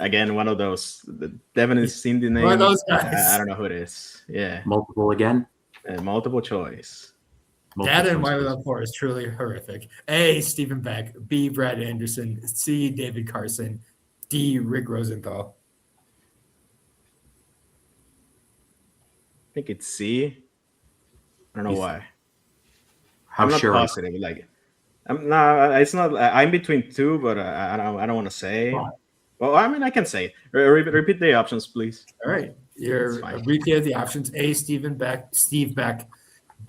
Speaker 8: Again, one of those. Devin has seen the name.
Speaker 2: One of those guys.
Speaker 8: I don't know who it is. Yeah.
Speaker 7: Multiple again.
Speaker 8: Multiple choice.
Speaker 7: Multiple
Speaker 2: That and Why We
Speaker 7: choice.
Speaker 2: Love Horror is truly horrific. A. Stephen Beck, B. Brad Anderson, C. David Carson, D. Rick Rosenthal.
Speaker 8: I think it's C. I don't know why.
Speaker 7: How
Speaker 8: I'm not
Speaker 7: sure?
Speaker 8: positive. Like, it's not. I'm between two, but I don't want to say. Well, I mean, I can say. Repeat the options, please.
Speaker 2: All right.
Speaker 8: That's
Speaker 2: You're
Speaker 8: fine.
Speaker 2: repeat the options. A. Steve Beck,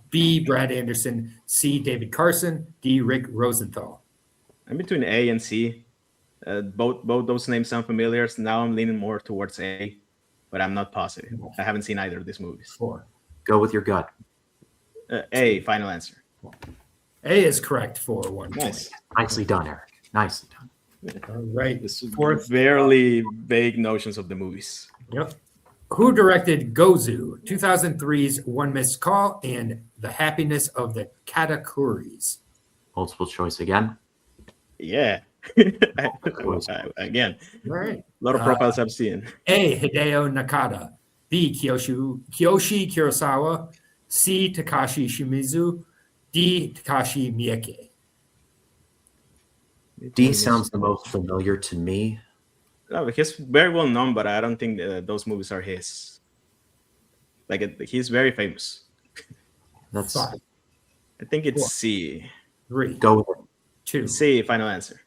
Speaker 2: B. Brad Anderson, C. David Carson, D. Rick Rosenthal.
Speaker 8: I'm between A and C. Both those names sound familiar. So now I'm leaning more towards A, but I'm not positive. I haven't seen either of these movies.
Speaker 2: 4.
Speaker 7: Go with your gut.
Speaker 8: A, final answer.
Speaker 2: A is correct for 1
Speaker 8: Nice.
Speaker 2: point.
Speaker 7: Nicely done, Eric. Nicely done.
Speaker 2: All right.
Speaker 8: This
Speaker 2: Fourth.
Speaker 8: barely vague notions of the movies.
Speaker 2: Yep. Who directed Gozu, 2003's One Missed Call and The Happiness of the Katakuris?
Speaker 7: Multiple choice again.
Speaker 8: Yeah. Again,
Speaker 2: All right.
Speaker 8: a lot of profiles I've seen.
Speaker 2: A. Hideo Nakata, B. Kiyoshi Kurosawa, C. Takashi Shimizu, D. Takashi Miike.
Speaker 7: D sounds the most familiar to me.
Speaker 8: No, he's very well known, but I don't think those movies are his. He's very famous.
Speaker 7: That's
Speaker 2: 5,
Speaker 8: I think it's
Speaker 2: 4.
Speaker 8: C.
Speaker 2: 3,
Speaker 7: go with it.
Speaker 2: 2.
Speaker 8: C, final answer.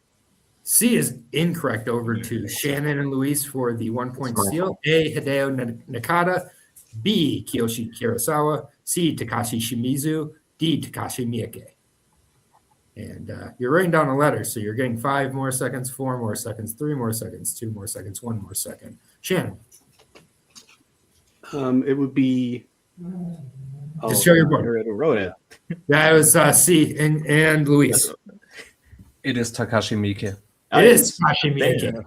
Speaker 2: C is incorrect. Over to Shannon and Luis for the 1 point
Speaker 7: That's my
Speaker 2: steal. A. Hideo Nakata, B. Kiyoshi Kurosawa, C. Takashi Shimizu, D. Takashi Miike. And you're writing down a letter, so you're getting 5 more seconds, 4 more seconds, 3 more seconds, 2 more seconds, 1 more second. Shannon.
Speaker 3: It would be.
Speaker 2: Just show your
Speaker 8: I
Speaker 2: board.
Speaker 8: already wrote it.
Speaker 2: That was C and Luis.
Speaker 6: It is Takashi Miike.
Speaker 2: It is Takashi Miike.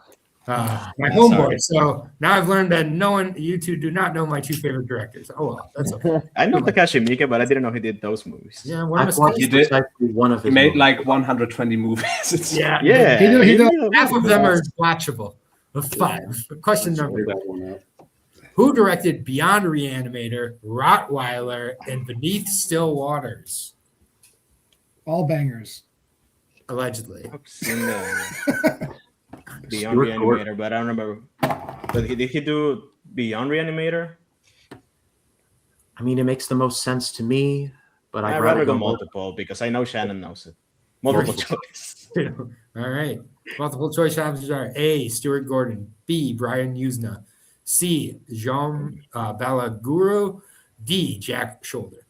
Speaker 2: My homeboy. So now I've learned that you two do not know my 2 favorite directors. Oh well, that's okay.
Speaker 8: I know Takashi Miike, but I didn't know he did those movies.
Speaker 2: Yeah,
Speaker 7: I've watched
Speaker 6: He did-
Speaker 7: precisely one of
Speaker 6: He
Speaker 7: his
Speaker 6: made
Speaker 7: movies.
Speaker 6: like 120 movies. It's-
Speaker 2: Yeah,
Speaker 8: Yeah.
Speaker 1: He did-
Speaker 2: half of them are watchable. 5. Question number 1. Who directed Beyond Reanimator, Rottweiler, and Beneath Still Waters?
Speaker 1: All bangers.
Speaker 2: Allegedly.
Speaker 8: I've seen Beyond
Speaker 7: Stuart
Speaker 8: Reanimator, but I don't remember. But did he do Beyond Reanimator?
Speaker 7: I mean, it makes the most sense to me, but
Speaker 8: I'd rather go multiple because I know Shannon knows it. Multiple choice.
Speaker 2: All right. Multiple choice options are A. Stuart Gordon, B. Brian Usna, C. Jean Balaguru, D. Jack Shoulder.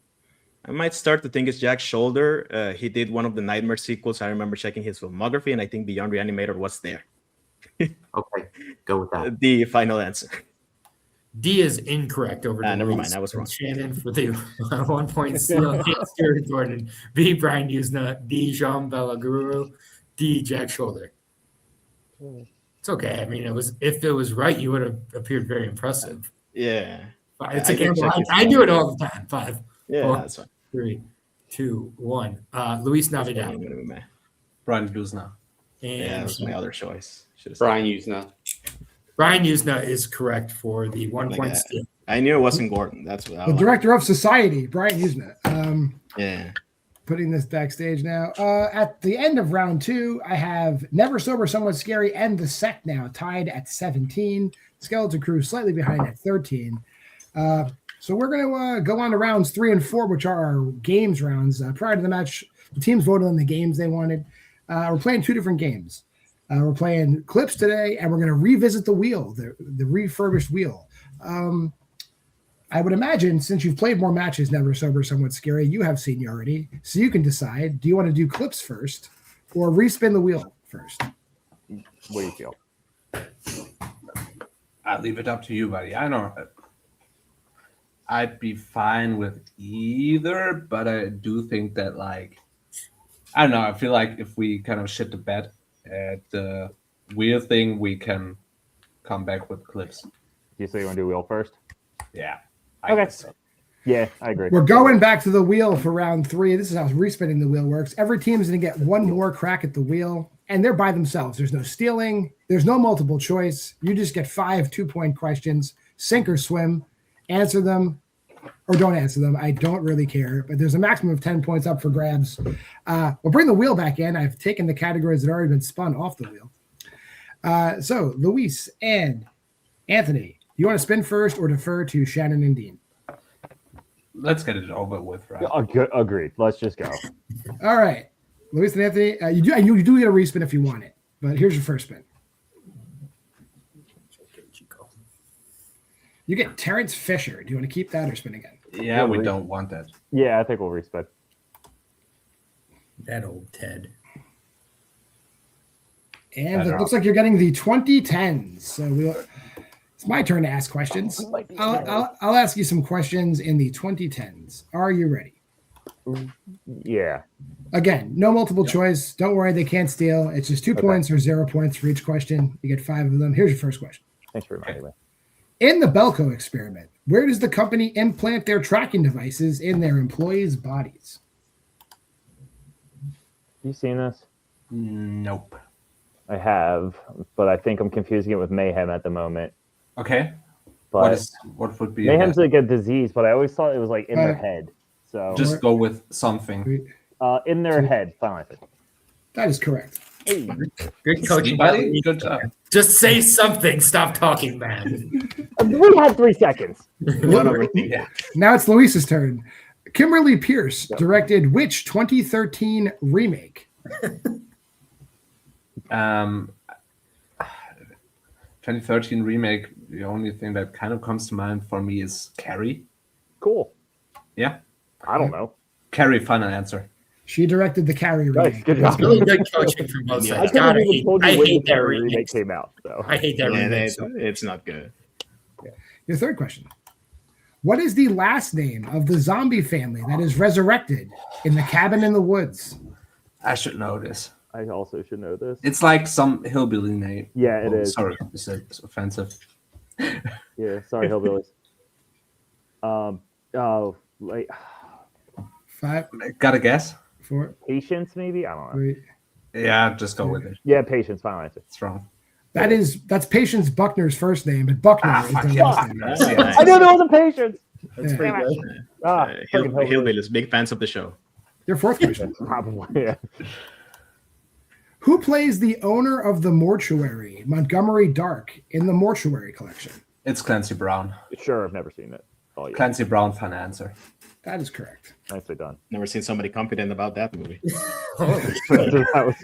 Speaker 8: I might start to think it's Jack Shoulder. He did one of the Nightmare sequels. I remember checking his filmography, and I think Beyond Reanimator was there.
Speaker 7: Okay, go with that.
Speaker 8: The final answer.
Speaker 2: D is incorrect over to
Speaker 8: Never
Speaker 2: Luis
Speaker 8: mind, I was
Speaker 2: and
Speaker 8: wrong.
Speaker 2: Shannon for the 1 point steal. A. Stuart Gordon, B. Brian Usna, D. Jean Balaguru, D. Jack Shoulder. It's okay. I mean, if it was right, you would have appeared very impressive.
Speaker 8: Yeah.
Speaker 2: It's
Speaker 8: I
Speaker 2: a
Speaker 8: can
Speaker 2: gamble.
Speaker 8: check his
Speaker 2: I do it all the time. 5,
Speaker 8: Yeah,
Speaker 2: 4,
Speaker 8: that's fine.
Speaker 2: 3, 2, 1. Luis Navidad.
Speaker 8: I'm gonna be mad.
Speaker 6: Brian Dusna.
Speaker 8: Yeah, that
Speaker 2: And
Speaker 8: was my other choice. Should've said
Speaker 4: Brian Usna.
Speaker 2: Brian Usna is correct for the 1
Speaker 8: Like
Speaker 2: point
Speaker 8: that.
Speaker 2: steal.
Speaker 8: I knew it wasn't Gordon. That's what I
Speaker 1: The
Speaker 8: was.
Speaker 1: director of Society, Brian Usna.
Speaker 8: Yeah.
Speaker 1: Putting this backstage now. At the end of round 2, I have Never Sober, Somewhat Scary, and The Sect now tied at 17. Skeleton Crew slightly behind at 13. So we're going to go on to rounds 3 and 4, which are our games rounds. Prior to the match, the teams voted on the games they wanted. We're playing 2 different games. We're playing clips today, and we're going to revisit the wheel, the refurbished wheel. I would imagine, since you've played more matches, Never Sober, Somewhat Scary, you have seniority, so you can decide, do you want to do clips first or respin the wheel first?
Speaker 5: What do you feel?
Speaker 6: I'll leave it up to you, buddy. I know. I'd be fine with either, but I do think that, like, I don't know. I feel like if we kind of shit the bed at the wheel thing, we can come back with clips.
Speaker 5: You say you want to do wheel first?
Speaker 6: Yeah.
Speaker 5: Okay.
Speaker 6: guess so.
Speaker 5: Yeah, I agree.
Speaker 1: We're going back to the wheel for round 3. This is how respinning the wheel works. Every team's going to get one more crack at the wheel, and they're by themselves. There's no stealing. There's no multiple choice. You just get 5 2-point questions, sink or swim, answer them, or don't answer them. I don't really care, but there's a maximum of 10 points up for grabs. We'll bring the wheel back in. I've taken the categories that have already been spun off the wheel. So Luis and Anthony, you want to spin first or defer to Shannon and Dean?
Speaker 6: Let's get it over with, right?
Speaker 5: Agreed. Let's just go.
Speaker 1: All right. Luis and Anthony, you do get a respin if you want it, but here's your first spin. You get Terrence Fisher. Do you want to keep that or spin again?
Speaker 6: Yeah, we don't want that.
Speaker 5: Yeah, I think we'll respin.
Speaker 2: That old Ted.
Speaker 1: And it looks like you're getting the 2010s. So it's my turn to ask questions. I'll ask you some questions in the 2010s. Are you ready?
Speaker 5: Yeah.
Speaker 1: Again, no multiple choice. Don't worry, they can't steal. It's just 2 points or 0 points for each question. You get 5 of them. Here's your first question.
Speaker 5: Thanks for reminding me.
Speaker 1: In the Belco experiment, where does the company implant their tracking devices in their employees' bodies?
Speaker 5: You seen this?
Speaker 6: Nope.
Speaker 5: I have, but I think I'm confusing it with Mayhem at the moment.
Speaker 6: Okay.
Speaker 5: But
Speaker 6: What would be
Speaker 5: Mayhem's like a disease, but I always thought it was like in their head. So
Speaker 6: just go with something.
Speaker 5: in their head, final answer.
Speaker 1: That is correct.
Speaker 5: Hey.
Speaker 2: Good coaching.
Speaker 6: Buddy, good job.
Speaker 2: Just say something. Stop talking, man.
Speaker 5: We had 3 seconds.
Speaker 6: Yeah.
Speaker 1: Now it's Luis's turn. Kimberly Pierce directed which 2013 remake?
Speaker 6: 2013 remake. The only thing that kind of comes to mind for me is Carrie.
Speaker 5: Cool.
Speaker 6: Yeah.
Speaker 5: I don't know.
Speaker 6: Carrie, final answer.
Speaker 1: She directed the Carrie
Speaker 5: Nice,
Speaker 1: remake.
Speaker 5: good job.
Speaker 2: Really good coaching from both
Speaker 8: Yeah.
Speaker 5: I
Speaker 2: sides.
Speaker 5: couldn't
Speaker 2: God,
Speaker 5: even told you
Speaker 2: I
Speaker 5: when the
Speaker 2: hate that
Speaker 5: Carrie remake
Speaker 2: remake.
Speaker 5: came out. So
Speaker 2: I hate that
Speaker 8: Yeah,
Speaker 2: remake. So
Speaker 8: it's not good.
Speaker 1: Your third question. What is the last name of the zombie family that is resurrected in the cabin in the woods?
Speaker 6: I should know this.
Speaker 5: I also should know this.
Speaker 6: It's like some hillbilly name.
Speaker 5: Yeah, it is.
Speaker 6: Sorry, it's offensive.
Speaker 5: Yeah, sorry, hillbillies. Oh, like
Speaker 1: 5,
Speaker 6: Got a guess?
Speaker 1: 4,
Speaker 5: patience, maybe. I don't know.
Speaker 1: 3.
Speaker 6: Yeah, just go with it.
Speaker 5: Yeah, patience. Final answer.
Speaker 6: It's wrong.
Speaker 1: That's Patience Buckner's first name, but Buckner is
Speaker 6: fuck
Speaker 1: their
Speaker 6: yeah.
Speaker 1: last name.
Speaker 8: Yeah.
Speaker 5: I knew there wasn't patience.
Speaker 2: that's
Speaker 1: Yeah.
Speaker 2: pretty good.
Speaker 8: Hillbillies, big fans of the show.
Speaker 1: Your fourth question.
Speaker 5: Probably. Yeah.
Speaker 1: Who plays the owner of the mortuary, Montgomery Dark, in the Mortuary Collection?
Speaker 6: It's Clancy Brown.
Speaker 5: Sure, I've never seen it. Oh yeah,
Speaker 6: Clancy Brown, final answer.
Speaker 1: That is correct.
Speaker 5: nicely done.
Speaker 8: Never seen somebody confident about that movie.
Speaker 5: That was-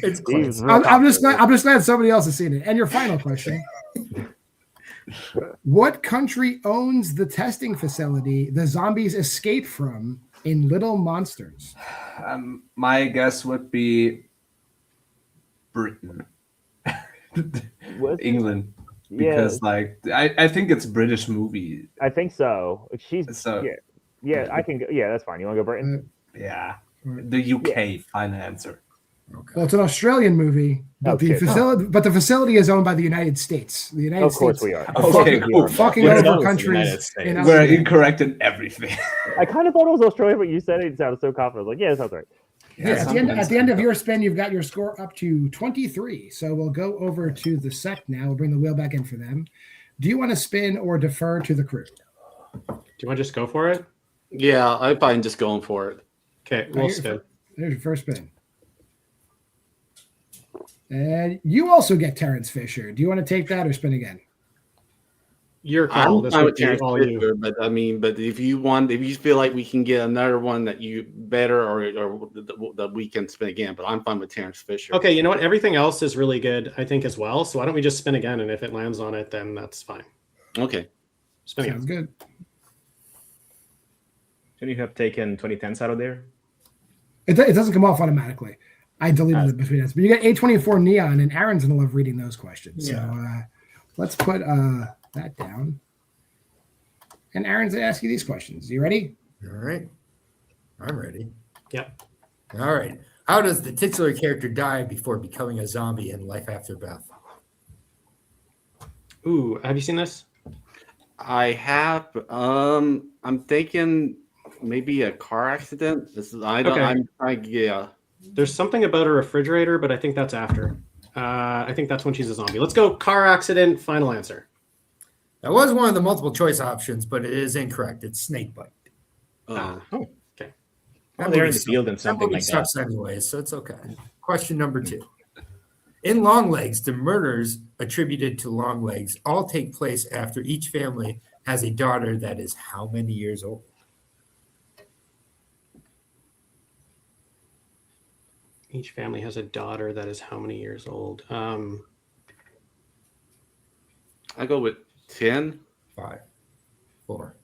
Speaker 2: It's
Speaker 5: he was
Speaker 2: close.
Speaker 5: real
Speaker 1: I'm just
Speaker 5: confident.
Speaker 1: glad somebody else has seen it. And your final question. What country owns the testing facility the zombies escape from in Little Monsters?
Speaker 6: My guess would be Britain.
Speaker 5: Was it?
Speaker 6: England.
Speaker 5: Yeah,
Speaker 6: Because like I think it's a British movie.
Speaker 5: I think so. She's
Speaker 6: So
Speaker 5: yeah. I can go. Yeah, that's fine. You want to go Britain?
Speaker 6: yeah. The UK, final answer.
Speaker 1: Well, it's an Australian movie, but
Speaker 5: Oh,
Speaker 1: the
Speaker 5: shit.
Speaker 1: facility is owned by the United States. The United
Speaker 5: Of course
Speaker 1: States
Speaker 5: we are.
Speaker 6: Okay,
Speaker 5: Of course we
Speaker 6: cool.
Speaker 5: are.
Speaker 1: fucking
Speaker 8: We're
Speaker 1: over
Speaker 8: known as the
Speaker 1: countries.
Speaker 8: United States.
Speaker 1: in
Speaker 6: We're
Speaker 1: Australia.
Speaker 6: incorrect in everything.
Speaker 5: I kind of thought it was Australia, but you said it sounded so confident. I was like, yeah, that sounds right.
Speaker 1: Yeah, at the end of your spin, you've got your score up to 23. So we'll go over to the Sect now. We'll bring the wheel back in for them. Do you want to spin or defer to the Krew?
Speaker 3: Do you want to just go for it?
Speaker 4: Yeah, I'm fine just going for it.
Speaker 3: Okay, we'll spin.
Speaker 1: There's your first spin. And you also get Terrence Fisher. Do you want to take that or spin again?
Speaker 3: Your call.
Speaker 4: I'm
Speaker 3: This
Speaker 4: fine
Speaker 3: would
Speaker 4: with
Speaker 3: be
Speaker 4: Terrence
Speaker 3: all
Speaker 4: Fisher,
Speaker 3: you.
Speaker 4: but if you feel like we can get another one that you better or that we can spin again, but I'm fine with Terrence Fisher.
Speaker 3: Okay, you know what? Everything else is really good, I think, as well. So why don't we just spin again? And if it lands on it, then that's fine.
Speaker 4: Okay.
Speaker 3: Spin again.
Speaker 1: Sounds good.
Speaker 8: Shouldn't you have taken 2010s out of there?
Speaker 1: It doesn't come off automatically. I deleted it between us. But you got A24 Neon, and Aaron's going to love reading those questions.
Speaker 2: Yeah.
Speaker 1: So let's put that down. And Aaron's going to ask you these questions. You ready?
Speaker 2: All right. I'm ready.
Speaker 3: Yep.
Speaker 2: All right. How does the titular character die before becoming a zombie in Life After Beth?
Speaker 3: Ooh, have you seen this?
Speaker 4: I have I'm thinking maybe a car accident. Yeah.
Speaker 3: There's something about a refrigerator, but I think that's after. I think that's when she's a zombie. Let's go car accident, final answer.
Speaker 2: That was one of the multiple choice options, but it is incorrect. It's snake bite.
Speaker 3: Okay.
Speaker 2: That
Speaker 8: They're in
Speaker 2: movie
Speaker 8: the field and
Speaker 2: that
Speaker 8: something
Speaker 2: movie
Speaker 8: like that.
Speaker 2: sucks anyway, so it's okay. Question number 2. In Longlegs, the murders attributed to Longlegs all take place after each family has a daughter that is how many years old?
Speaker 3: Each family has a daughter that is how many years old?
Speaker 4: I go with 10.
Speaker 2: 5, 4.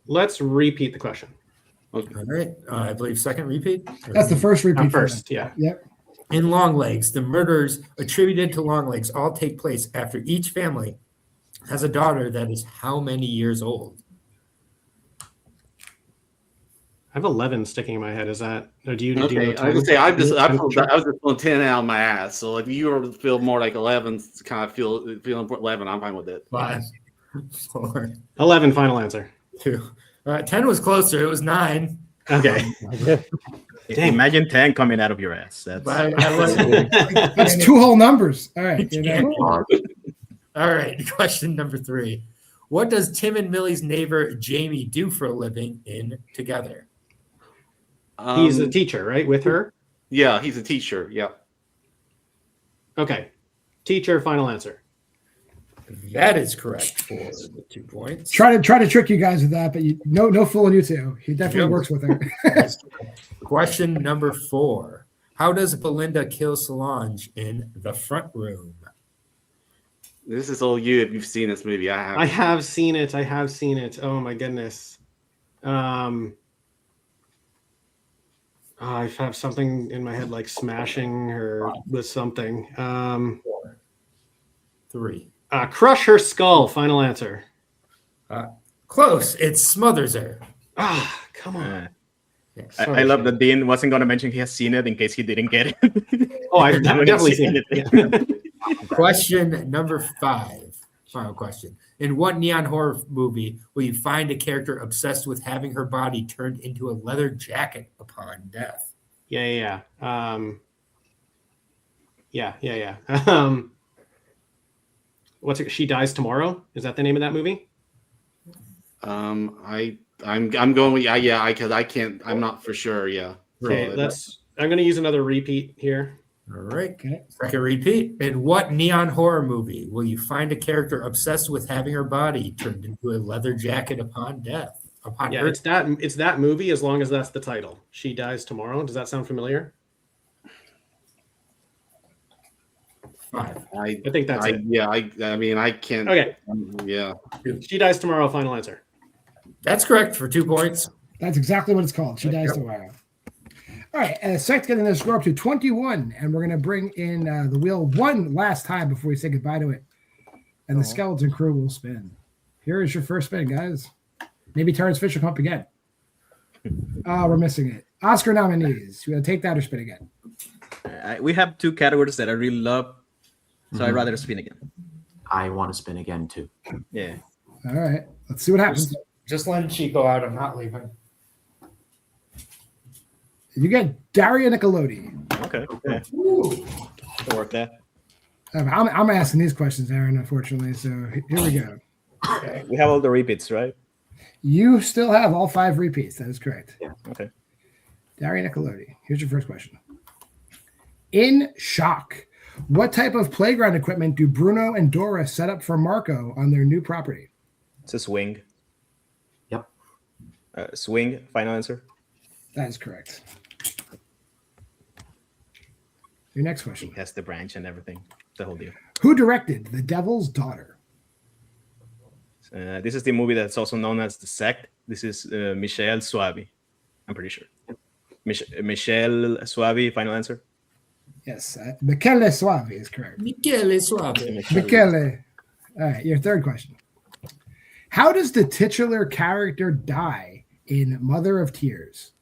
Speaker 3: Let's repeat the question.
Speaker 4: Okay.
Speaker 2: All right. I believe second repeat.
Speaker 1: That's the first repeat.
Speaker 3: First, yeah.
Speaker 1: Yep.
Speaker 2: In Longlegs, the murders attributed to Longlegs all take place after each family has a daughter that is how many years old?
Speaker 3: I have 11 sticking in my head. Is that, or do you? Do you
Speaker 4: Okay,
Speaker 3: know
Speaker 4: I was
Speaker 3: 10?
Speaker 4: gonna say I was just pulling 10 out of my ass. So if you feel more like 11, kind of feeling 11, I'm fine with it.
Speaker 2: 5, 4,
Speaker 3: 11, final answer.
Speaker 2: 2. 10 was closer. It was 9.
Speaker 3: Okay.
Speaker 8: Imagine 10 coming out of your ass. That's
Speaker 2: But I like
Speaker 1: That's 2 whole numbers. All right.
Speaker 2: All right. Question number 3. What does Tim and Millie's neighbor Jamie do for a living in Together?
Speaker 3: He's a teacher, right? With her?
Speaker 4: Yeah, he's a teacher. Yeah.
Speaker 3: Okay. Teacher, final answer.
Speaker 2: That is correct for the 2 points.
Speaker 1: Try to trick you guys with that, but no fooling you two. He definitely works with her.
Speaker 2: Question number 4. How does Belinda kill Solange in The Front Room?
Speaker 4: This is all you if you've seen this movie.
Speaker 3: I have seen it. Oh my goodness. I have something in my head like smashing her with something.
Speaker 2: 4, 3.
Speaker 3: Crush her skull. Final answer.
Speaker 2: Close. It smothers her.
Speaker 3: Come on.
Speaker 8: I love that Dean wasn't going to mention he has seen it in case he didn't get it.
Speaker 3: Oh, I've definitely seen it. Yeah.
Speaker 2: Question number 5. Final question. In what neon horror movie will you find a character obsessed with having her body turned into a leather jacket upon death?
Speaker 3: Yeah. What's it? She Dies Tomorrow? Is that the name of that movie?
Speaker 4: I'm going with yeah because I can't. I'm not for sure. Yeah.
Speaker 3: Okay, I'm going to use another repeat here.
Speaker 2: All right. Okay. Second repeat. In what neon horror movie will you find a character obsessed with having her body turned into a leather jacket upon death?
Speaker 3: Yeah, it's that movie as long as that's the title. She Dies Tomorrow. Does that sound familiar?
Speaker 2: 5.
Speaker 4: I
Speaker 3: think that's it.
Speaker 4: Yeah. I mean, I can't.
Speaker 3: Okay.
Speaker 4: Yeah.
Speaker 3: She Dies Tomorrow. Final answer.
Speaker 2: That's correct for 2 points.
Speaker 1: That's exactly what it's called. She Dies Tomorrow. All right, Sect getting the score up to 21, and we're going to bring in the wheel one last time before we say goodbye to it. And the skeleton crew will spin. Here is your first spin, guys. Maybe Terrence Fisher come up again. Oh, we're missing it. Oscar nominees. You want to take that or spin again?
Speaker 8: We have 2 categories that I really love, so I'd rather spin again.
Speaker 7: I want to spin again too.
Speaker 8: Yeah.
Speaker 1: All right, let's see what happens.
Speaker 2: Just letting Chico out. I'm not leaving.
Speaker 1: You get Daria Nicolodi.
Speaker 8: Okay. Can work that.
Speaker 1: I'm asking these questions, Aaron, unfortunately. So here we go.
Speaker 8: Okay. We have all the repeats, right?
Speaker 1: You still have all 5 repeats. That is correct.
Speaker 7: Yeah.
Speaker 8: Okay.
Speaker 1: Daria Nicolodi. Here's your first question. In Shock, what type of playground equipment do Bruno and Dora set up for Marco on their new property?
Speaker 8: It's a swing.
Speaker 7: Yep.
Speaker 8: Swing. Final answer.
Speaker 1: That is correct. Your next question.
Speaker 8: He has the branch and everything. The whole deal.
Speaker 1: Who directed The Devil's Daughter?
Speaker 8: This is the movie that's also known as The Sect. This is Michelle Suavi. I'm pretty sure. Michelle Suavi. Final answer.
Speaker 1: Yes, Michele Suavi is correct.
Speaker 2: Michele Suave.
Speaker 1: Michele. All right, your third question. How does the titular character die in Mother of Tears?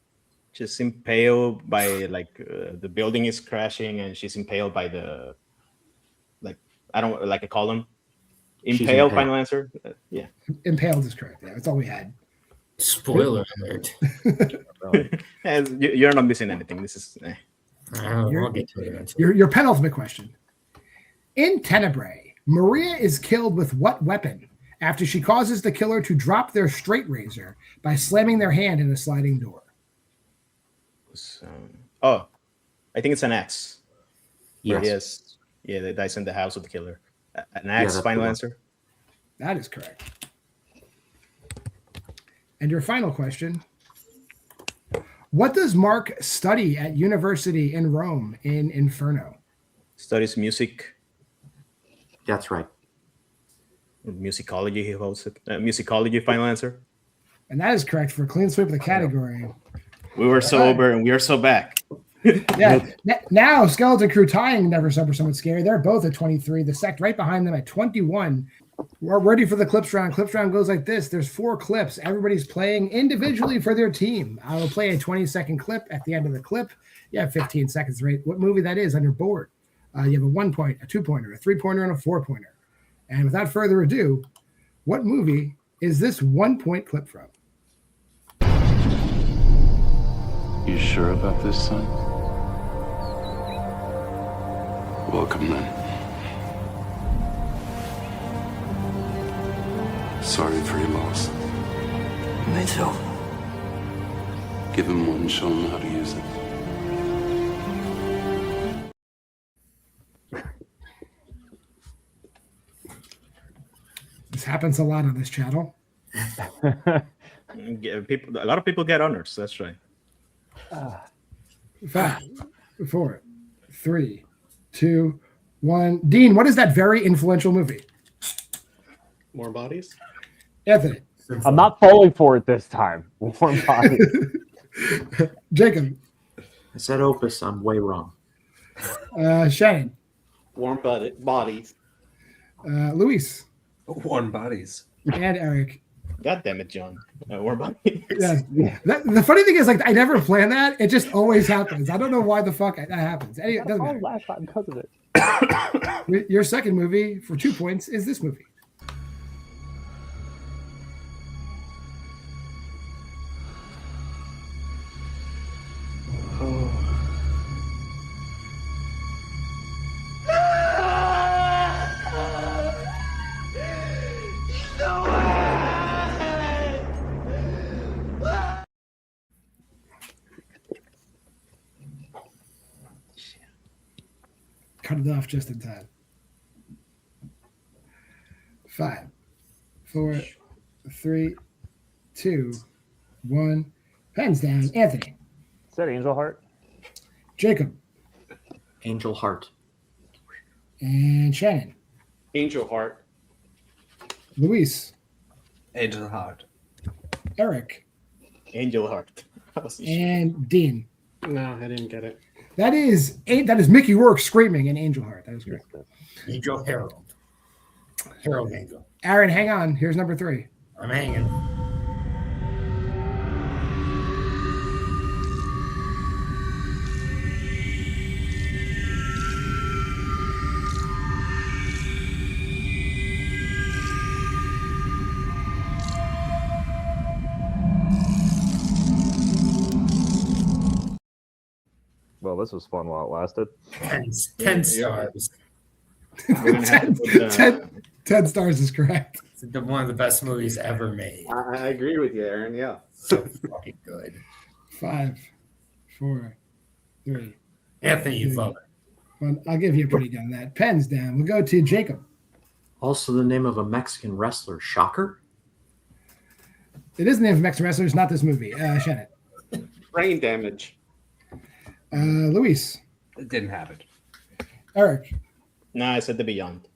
Speaker 8: She's impaled by the building is crashing and she's impaled by the a column. Impaled. Final answer. Yeah.
Speaker 1: Impaled is correct. Yeah, that's all we had.
Speaker 2: Spoiler alert.
Speaker 8: You're not missing anything. This is.
Speaker 2: I'll get to it eventually.
Speaker 1: Your penultimate question. In Tenebrae, Maria is killed with what weapon after she causes the killer to drop their straight razor by slamming their hand in a sliding door?
Speaker 8: I think it's an axe.
Speaker 7: Yes.
Speaker 8: That dies in the house of the killer. An axe. Final answer.
Speaker 1: That is correct. And your final question. What does Mark study at university in Rome in Inferno?
Speaker 8: Studies music.
Speaker 7: That's right.
Speaker 8: Musicology, he holds it. Musicology. Final answer.
Speaker 1: And that is correct for a clean sweep of the category.
Speaker 8: We were sober and we are so back.
Speaker 1: Yeah. Now, Skeleton Crew tying Never Sober Someone Scary. They're both at 23. The Sect right behind them at 21. We're ready for the clips round. Clips round goes like this. There's 4 clips. Everybody's playing individually for their team. I will play a 20-second clip. At the end of the clip, you have 15 seconds to rate what movie that is on your board. You have a 1-point, a 2-pointer, a 3-pointer, and a 4-pointer. And without further ado, what movie is this 1-point clip from?
Speaker 9: You sure about this, son? Welcome, then. Sorry for your loss.
Speaker 10: Me too.
Speaker 9: Give him one and show him how to use it.
Speaker 1: This happens a lot on this channel.
Speaker 8: A lot of people get honors. That's right.
Speaker 1: 5, 4, 3, 2, 1. Dean, what is that very influential movie?
Speaker 3: More bodies.
Speaker 1: Anthony.
Speaker 5: I'm not falling for it this time. Warm body.
Speaker 1: Jacob.
Speaker 7: I said Opus. I'm way wrong.
Speaker 1: Shannon.
Speaker 4: Warm bodies.
Speaker 1: Luis.
Speaker 6: Warm bodies.
Speaker 1: And Eric.
Speaker 8: God damn it, John. Warm bodies.
Speaker 1: Yeah. The funny thing is, like, I never plan that. It just always happens. I don't know why the fuck that happens. Anyway, it doesn't matter.
Speaker 5: Last time because of it.
Speaker 1: Your second movie for 2 points is this movie. Cut it off just in time. 5, 4, 3, 2, 1. Pens down. Anthony.
Speaker 5: Is that Angel Heart?
Speaker 1: Jacob.
Speaker 7: Angel Heart.
Speaker 1: And Shannon.
Speaker 4: Angel Heart.
Speaker 1: Luis.
Speaker 6: Angel Heart.
Speaker 1: Eric.
Speaker 8: Angel Heart.
Speaker 1: And Dean.
Speaker 3: No, I didn't get it.
Speaker 1: That is Mickey Rourke screaming in Angel Heart. That is great.
Speaker 2: Angel Harold. Harold Angel.
Speaker 1: Aaron, hang on. Here's number 3.
Speaker 2: I'm hanging.
Speaker 5: Well, this was fun while it lasted.
Speaker 2: 10 stars.
Speaker 8: We're gonna have to put,
Speaker 1: 10 stars is correct.
Speaker 2: It's one of the best movies ever made.
Speaker 4: I agree with you, Aaron. Yeah.
Speaker 2: So fucking good.
Speaker 1: 5, 4, 3.
Speaker 2: Anthony, you vote.
Speaker 1: Well, I'll give you a pretty good on that. Pens down. We'll go to Jacob.
Speaker 7: Also, the name of a Mexican wrestler, Shocker.
Speaker 1: It is the name of Mexican wrestler. It's not this movie. Shannon.
Speaker 4: Brain damage.
Speaker 1: Luis.
Speaker 6: Didn't have it.
Speaker 1: Eric.
Speaker 8: No, I said The Beyond.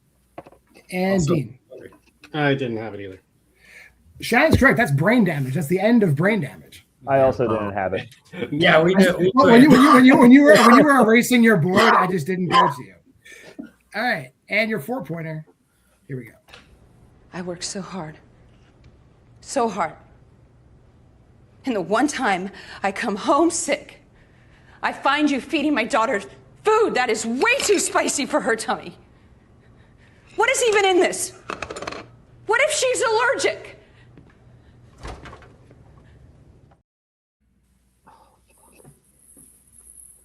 Speaker 1: And
Speaker 8: Also-
Speaker 1: Dean.
Speaker 3: I didn't have it either.
Speaker 1: Shannon's correct. That's brain damage. That's the end of brain damage.
Speaker 5: I also didn't have it.
Speaker 2: Yeah, we do.
Speaker 1: Well, when you were erasing your board, I just didn't go to you. All right, and your 4-pointer. Here we go.
Speaker 11: I worked so hard. So hard. And the one time I come home sick, I find you feeding my daughter food that is way too spicy for her tummy. What is even in this? What if she's allergic?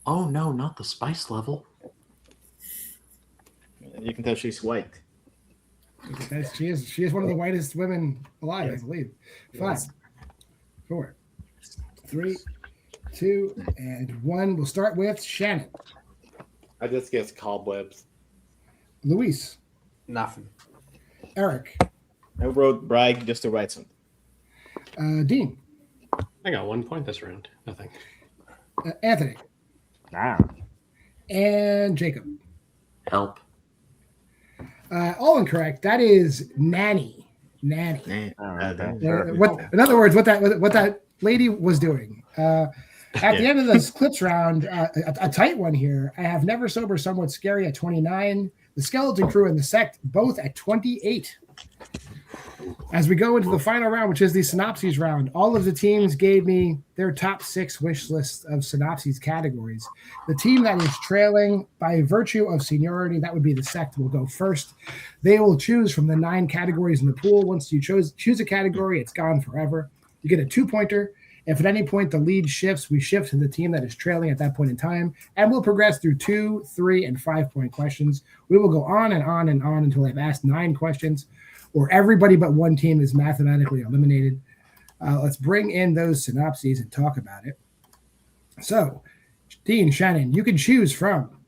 Speaker 7: Oh no, not the spice level.
Speaker 8: You can tell she's white.
Speaker 1: She is one of the whitest women alive, I believe. 5, 4, 3, 2, and 1. We'll start with Shannon.
Speaker 4: I just guess cobwebs.
Speaker 1: Luis.
Speaker 6: Nothing.
Speaker 1: Eric.
Speaker 8: I wrote brag just to write something.
Speaker 1: Dean.
Speaker 3: I got 1 point this round. Nothing.
Speaker 1: Anthony.
Speaker 5: Nah.
Speaker 1: And Jacob.
Speaker 7: Help.
Speaker 1: All incorrect. That is nanny. Nanny.
Speaker 8: Man,
Speaker 1: In other words, what that lady was doing. At the end of this clips round, a tight one here. I have Never Sober, Somewhat Scary at 29. The Skeleton Crew and the Sect both at 28. As we go into the final round, which is the synopses round, all of the teams gave me their top 6 wish lists of synopses categories. The team that is trailing by virtue of seniority, that would be the Sect, will go first. They will choose from the 9 categories in the pool. Once you choose a category, it's gone forever. You get a 2-pointer. If at any point the lead shifts, we shift to the team that is trailing at that point in time, and we'll progress through 2, 3, and 5-point questions. We will go on and on and on until I've asked 9 questions, or everybody but one team is mathematically eliminated. Let's bring in those synopses and talk about it. So, Dean, Shannon, you can choose from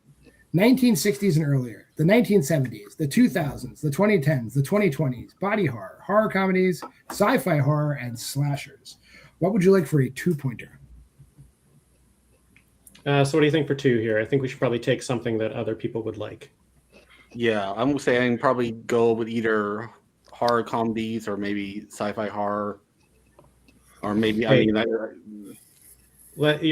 Speaker 1: 1960s and earlier, the 1970s, the 2000s, the 2010s, the 2020s, body horror, horror comedies, sci-fi horror, and slashers. What would you like for a 2-pointer?
Speaker 3: So what do you think for 2 here? I think we should probably take something that other people would like.
Speaker 4: Yeah, I'm gonna say I can probably go with either horror comedies or maybe sci-fi horror, or maybe
Speaker 3: Hey.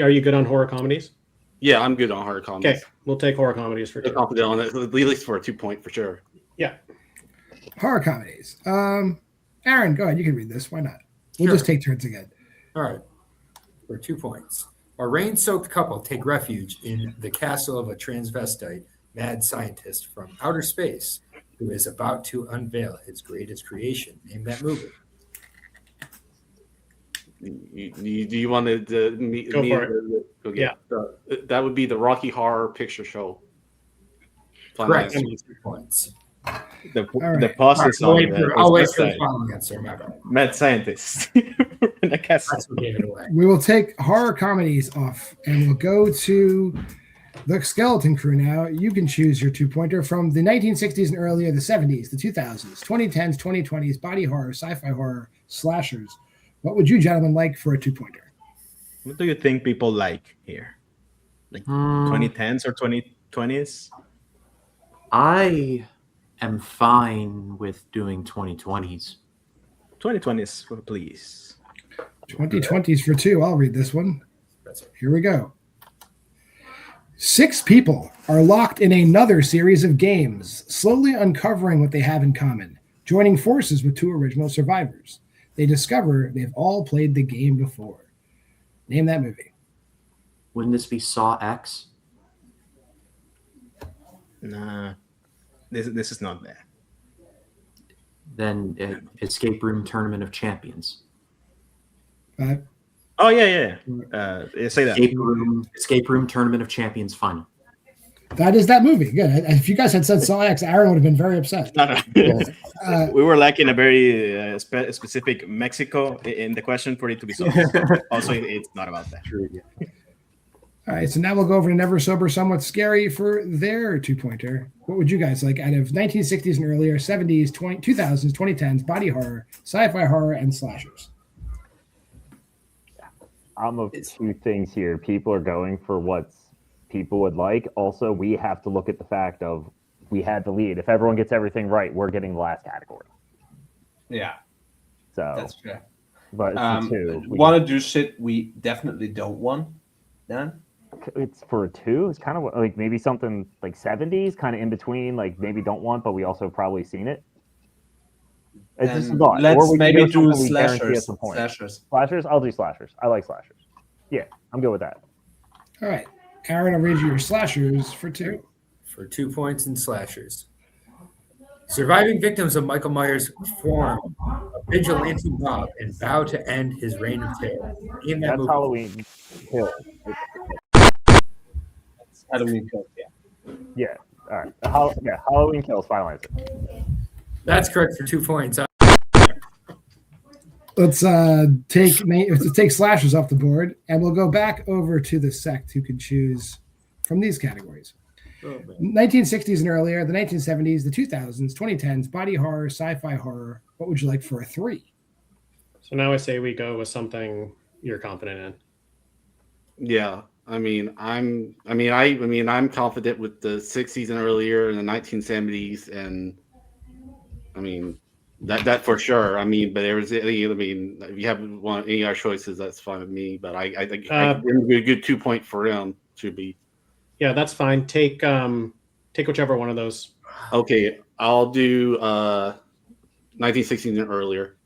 Speaker 3: Are you good on horror comedies?
Speaker 4: Yeah, I'm good on horror comedies.
Speaker 3: Okay, we'll take horror comedies for
Speaker 4: Feel
Speaker 3: 2.
Speaker 4: confident on it, at least for a 2-point for sure.
Speaker 3: Yeah.
Speaker 1: Horror comedies. Aaron, go ahead. You can read this. Why not? We'll
Speaker 2: Sure.
Speaker 1: just take turns again.
Speaker 2: All right. For 2 points. A rain-soaked couple take refuge in the castle of a transvestite mad scientist from outer space who is about to unveil his greatest creation. Name that movie.
Speaker 4: Do you want to
Speaker 3: Go for it.
Speaker 4: Okay.
Speaker 3: Yeah.
Speaker 4: That would be the Rocky Horror Picture Show.
Speaker 2: Correct.
Speaker 4: Final
Speaker 2: 2 points.
Speaker 8: The
Speaker 1: right.
Speaker 8: pauses
Speaker 2: I'll
Speaker 8: on
Speaker 2: wait
Speaker 8: the
Speaker 2: for the
Speaker 8: side.
Speaker 2: final answer. My bad.
Speaker 8: Mad scientist in a castle.
Speaker 2: That's what gave it away.
Speaker 1: We will take horror comedies off and we'll go to the Skeleton Crew now. You can choose your 2-pointer from the 1960s and earlier, the 70s, the 2000s, 2010s, 2020s, body horror, sci-fi horror, slashers. What would you gentlemen like for a 2-pointer?
Speaker 8: What do you think people like here? Like 2010s or 2020s?
Speaker 7: I am fine with doing 2020s.
Speaker 8: 2020s, please.
Speaker 1: 2020s for 2. I'll read this one.
Speaker 2: That's it.
Speaker 1: Here we go. 6 people are locked in another series of games, slowly uncovering what they have in common, joining forces with 2 original survivors. They discover they've all played the game before. Name that movie.
Speaker 7: Wouldn't this be Saw X?
Speaker 8: Nah, this is not that.
Speaker 7: Then Escape Room Tournament of Champions.
Speaker 8: Oh yeah. Say that.
Speaker 7: Escape Room Tournament of Champions final.
Speaker 1: That is that movie. Good. If you guys had said Saw X, Aaron would have been very upset.
Speaker 8: No. We were lacking a very specific Mexico in the question for it to be solved. Also, it's not about that.
Speaker 7: True. Yeah.
Speaker 1: All right, so now we'll go over to Never Sober, Somewhat Scary for their 2-pointer. What would you guys like out of 1960s and earlier, 70s, 2000s, 2010s, body horror, sci-fi horror, and slashers?
Speaker 5: I'm of 2 things here. People are going for what people would like. Also, we have to look at the fact of we had the lead. If everyone gets everything right, we're getting the last category.
Speaker 6: Yeah,
Speaker 5: So,
Speaker 6: that's fair.
Speaker 5: but it's for 2.
Speaker 6: Want to do shit we definitely don't want, Dan?
Speaker 5: It's for a 2. It's kind of like maybe something like 70s, kind of in between. Like maybe don't want, but we also probably seen it. It's just a thought.
Speaker 6: Let's
Speaker 5: Or we
Speaker 6: maybe
Speaker 5: can
Speaker 6: do
Speaker 5: something we guarantee
Speaker 6: slashers.
Speaker 5: us a point.
Speaker 6: Slashers.
Speaker 5: Slashers? I'll do slashers. I like slashers. Yeah, I'm good with that.
Speaker 1: All right, Aaron, I'll read you your slashers for 2.
Speaker 2: For 2 points in slashers. Surviving victims of Michael Myers form a vigilante mob and vow to end his reign of terror. In that
Speaker 5: That's
Speaker 2: movie.
Speaker 5: Halloween Kills.
Speaker 6: Halloween Kills, yeah.
Speaker 5: Yeah. All right. Halloween Kills. Final answer.
Speaker 2: That's correct for 2 points.
Speaker 1: Let's take slashers off the board, and we'll go back over to the Sect, who can choose from these categories. 1960s and earlier, the 1970s, the 2000s, 2010s, body horror, sci-fi horror. What would you like for a 3?
Speaker 3: So now I say we go with something you're confident in.
Speaker 4: Yeah, I'm confident with the 60s and earlier and the 1970s, and I mean that for sure. I mean, but if you haven't want any other choices, that's fine with me. But I think a good 2-point for him should be.
Speaker 3: Yeah, that's fine. Take whichever one of those.
Speaker 4: Okay, I'll do 1960s and earlier.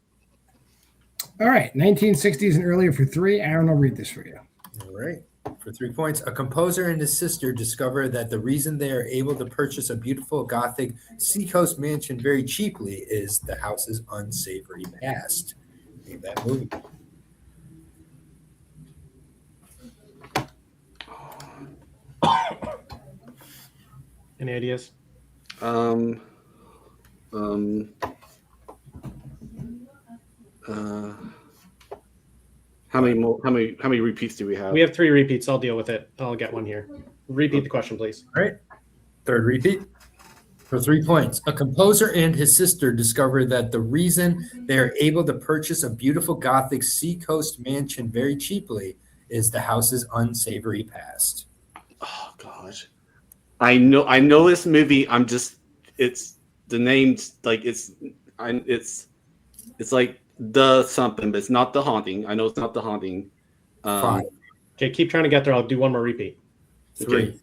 Speaker 1: All right, 1960s and earlier for 3. Aaron, I'll read this for you.
Speaker 2: All right. For 3 points, a composer and his sister discover that the reason they are able to purchase a beautiful Gothic seacoast mansion very cheaply is the house's unsavory past. Name that movie.
Speaker 3: Any ideas?
Speaker 4: How many repeats do we have?
Speaker 3: We have 3 repeats. I'll deal with it. I'll get one here. Repeat the question, please.
Speaker 2: All right. Third repeat. For 3 points, a composer and his sister discover that the reason they are able to purchase a beautiful Gothic seacoast mansion very cheaply is the house's unsavory past.
Speaker 4: Oh gosh, I know this movie. It's the name's like it's like the something, but it's not The Haunting. I know it's not The Haunting.
Speaker 2: 5,
Speaker 3: Okay, keep trying to get there. I'll do one more repeat.
Speaker 2: 3,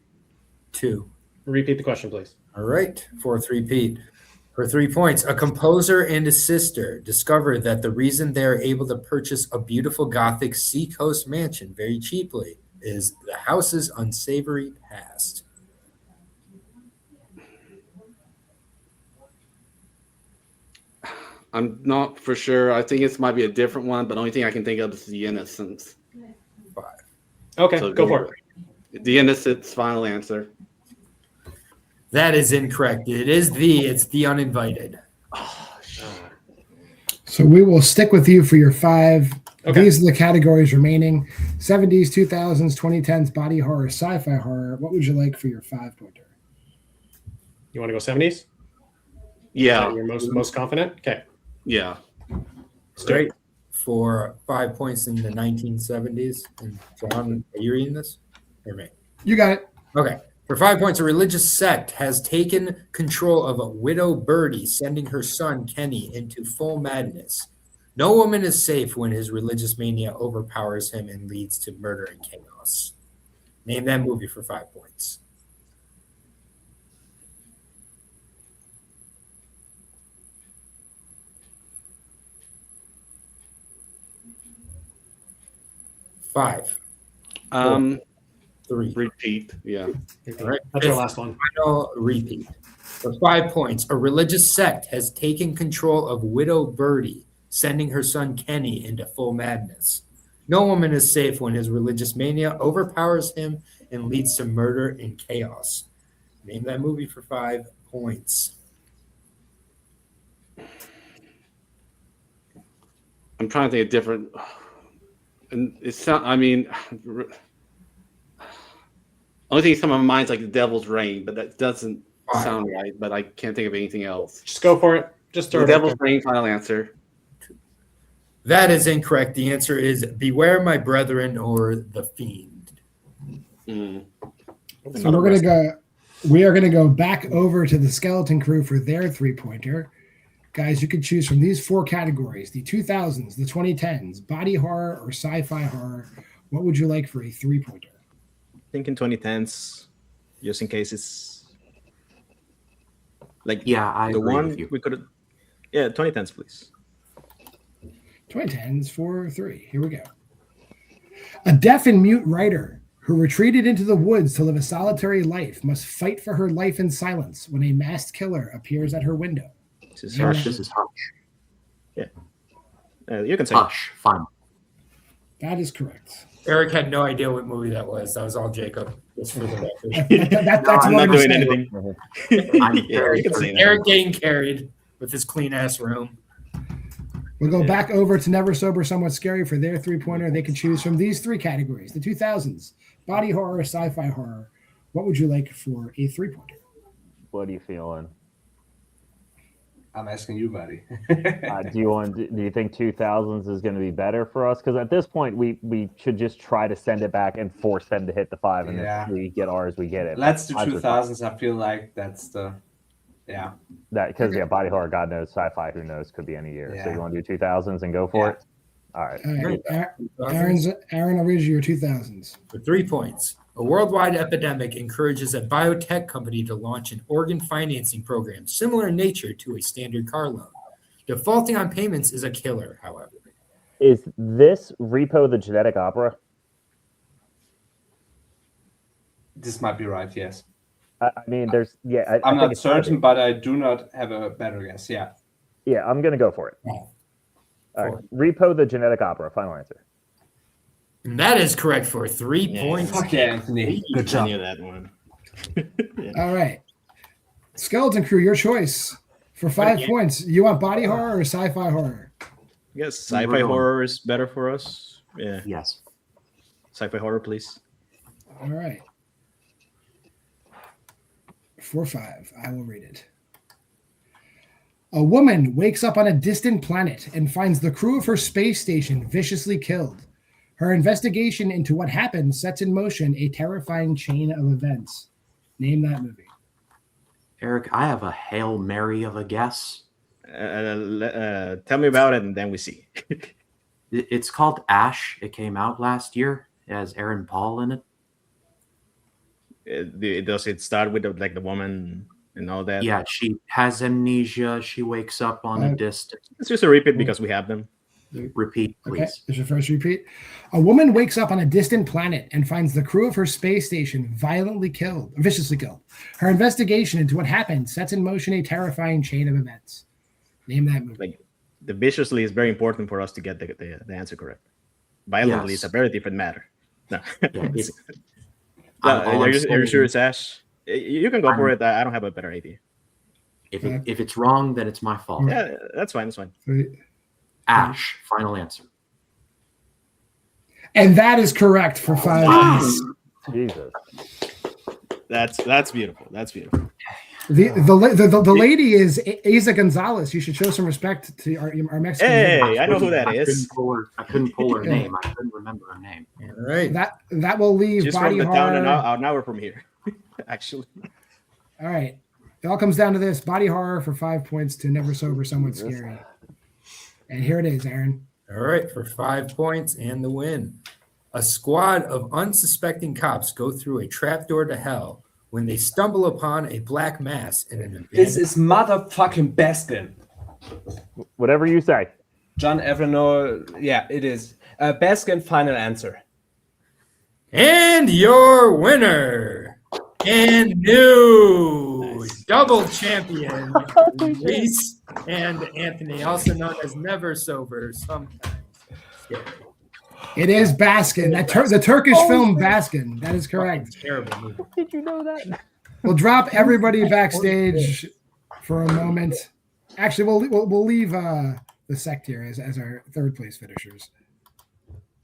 Speaker 2: 2.
Speaker 3: Repeat the question, please.
Speaker 2: All right, fourth repeat. For 3 points, a composer and his sister discover that the reason they are able to purchase a beautiful Gothic seacoast mansion very cheaply is the house's unsavory past.
Speaker 4: I'm not for sure. I think it might be a different one, but the only thing I can think of is The Innocents.
Speaker 2: 5.
Speaker 3: Okay,
Speaker 4: So
Speaker 3: go for it.
Speaker 4: The Innocents, final answer.
Speaker 2: That is incorrect. It's The Uninvited.
Speaker 1: So we will stick with you for your 5.
Speaker 3: Okay.
Speaker 1: These are the categories remaining: 70s, 2000s, 2010s, body horror, sci-fi horror. What would you like for your 5-pointer?
Speaker 3: You want to go 70s?
Speaker 4: Yeah.
Speaker 3: You're most confident? Okay.
Speaker 4: Yeah.
Speaker 2: Straight for 5 points in the 1970s. And John, are you reading this? Or me?
Speaker 1: You got it.
Speaker 2: Okay. For 5 points, a religious sect has taken control of a widow Birdie, sending her son Kenny into full madness. No woman is safe when his religious mania overpowers him and leads to murder and chaos. Name that movie for 5 points. Five. 3.
Speaker 4: Repeat. Yeah.
Speaker 2: All right.
Speaker 3: That's our last one.
Speaker 2: Final repeat. For 5 points, a religious sect has taken control of widow Birdie, sending her son Kenny into full madness. No woman is safe when his religious mania overpowers him and leads to murder and chaos. Name that movie for 5 points.
Speaker 4: I'm trying to think of different. And it's not, I mean, only thing that's come on my mind is like The Devil's Reign, but that doesn't sound right. But I can't think of anything else.
Speaker 3: Just go for it. Just throw
Speaker 4: The
Speaker 3: it out
Speaker 4: Devil's
Speaker 3: there.
Speaker 4: Reign, final answer.
Speaker 2: That is incorrect. The answer is Beware My Brethren or The Fiend.
Speaker 4: Mm.
Speaker 1: So we are gonna go back over to the Skeleton Crew for their 3-pointer. Guys, you can choose from these 4 categories: the 2000s, the 2010s, body horror, or sci-fi horror. What would you like for a 3-pointer?
Speaker 8: Thinking 2010s, just in case it's like
Speaker 7: I
Speaker 8: the
Speaker 7: agree
Speaker 8: one
Speaker 7: with you.
Speaker 8: we could. Yeah, 2010s, please.
Speaker 1: 2010s for 3. Here we go. A deaf and mute writer who retreated into the woods to live a solitary life must fight for her life in silence when a masked killer appears at her window.
Speaker 8: This is
Speaker 1: Yeah.
Speaker 8: Hush.
Speaker 7: This is Hush.
Speaker 8: You can say
Speaker 7: Hush. Fine.
Speaker 1: That is correct.
Speaker 2: Eric had no idea what movie that was. That was all Jacob. Just for the record.
Speaker 1: That's
Speaker 8: I'm
Speaker 1: what
Speaker 8: not
Speaker 1: I'm
Speaker 8: doing
Speaker 1: saying.
Speaker 8: anything.
Speaker 7: I'm
Speaker 8: Yeah,
Speaker 7: very
Speaker 8: you can say
Speaker 7: certain.
Speaker 8: that.
Speaker 2: Eric getting carried with his clean ass room.
Speaker 1: We'll go back over to Never Sober, Somewhat Scary for their 3-pointer. They can choose from these 3 categories: the 2000s, body horror, sci-fi horror. What would you like for a 3-pointer?
Speaker 5: What are you feeling?
Speaker 6: I'm asking you, buddy.
Speaker 5: Do you think 2000s is going to be better for us? Because at this point, we should just try to send it back and force them to hit the 5, and
Speaker 6: Yeah.
Speaker 5: if we get ours, we get it.
Speaker 6: Let's do
Speaker 5: 5%.
Speaker 6: 2000s. I feel like that's the,
Speaker 5: That because body horror, God knows, sci-fi, who knows, could be any year. So
Speaker 6: Yeah.
Speaker 5: you want to do 2000s and go for
Speaker 6: Yeah.
Speaker 5: it? All right.
Speaker 1: All right. Aaron, I'll read you your 2000s.
Speaker 2: For 3 points, a worldwide epidemic encourages a biotech company to launch an organ financing program similar in nature to a standard car loan. Defaulting on payments is a killer, however.
Speaker 5: Is this Repo the Genetic Opera?
Speaker 6: this might be right. Yes.
Speaker 5: I mean, there's
Speaker 6: I'm
Speaker 5: think
Speaker 6: not
Speaker 5: it's gotta
Speaker 6: certain,
Speaker 5: be.
Speaker 6: but I do not have a better guess. Yeah.
Speaker 5: Yeah, I'm gonna go for it. All right, Repo the Genetic Opera. Final answer.
Speaker 2: And that is correct for 3 points.
Speaker 6: Fuck yeah, Anthony. Good
Speaker 8: I
Speaker 6: job.
Speaker 8: knew that one.
Speaker 1: All right. Skeleton Crew, your choice. For 5 points, you want body horror or sci-fi horror?
Speaker 8: I guess sci-fi horror is better for us. Yeah.
Speaker 7: Yes.
Speaker 8: Sci-fi horror, please.
Speaker 1: All right. For 5, I will read it. A woman wakes up on a distant planet and finds the crew of her space station viciously killed. Her investigation into what happened sets in motion a terrifying chain of events. Name that movie.
Speaker 7: Eric, I have a Hail Mary of a guess.
Speaker 8: Tell me about it, and then we see.
Speaker 7: It's called Ash. It came out last year. It has Aaron Paul in it.
Speaker 8: Does it start with the woman and all that?
Speaker 7: Yeah, she has amnesia. She wakes up on a distance.
Speaker 8: It's just a repeat because we have them.
Speaker 7: Repeat, please.
Speaker 1: Okay, this is your first repeat. A woman wakes up on a distant planet and finds the crew of her space station viciously killed. Her investigation into what happened sets in motion a terrifying chain of events. Name that movie.
Speaker 8: Like, the viciously is very important for us to get the answer correct. Violently is a very different matter. No. Are you sure it's Ash? You can go for it. I don't have a better idea.
Speaker 7: If it's wrong, then it's my fault.
Speaker 8: Yeah, that's fine. That's fine.
Speaker 7: Ash, final answer.
Speaker 1: And that is correct for 5 points.
Speaker 5: Jesus.
Speaker 8: That's beautiful. That's beautiful.
Speaker 1: The lady is Isa Gonzalez. You should show some respect to our Mexican.
Speaker 8: Hey, I know who that is.
Speaker 7: I couldn't pull her name. I couldn't remember her name.
Speaker 2: All right.
Speaker 1: That will leave
Speaker 8: Just
Speaker 1: body
Speaker 8: from the
Speaker 1: horror.
Speaker 8: town an hour from here, actually.
Speaker 1: All right. It all comes down to this: body horror for 5 points to never sober, somewhat scary. And here it is, Aaron.
Speaker 2: All right, for 5 points and the win. A squad of unsuspecting cops go through a trapdoor to hell when they stumble upon a black mass in an abandoned...
Speaker 6: This is motherfucking Baskin.
Speaker 5: Whatever you say.
Speaker 6: John Everno, yeah, it is. Baskin, final answer.
Speaker 2: And your winner and new double champion, Reese and Anthony, also known as Never Sober, sometimes scary.
Speaker 1: It is Baskin. The Turkish film Baskin. That is correct.
Speaker 2: Terrible movie.
Speaker 5: Did you know that?
Speaker 1: We'll drop everybody backstage for a moment. Actually, we'll leave the Sect here as our third place finishers.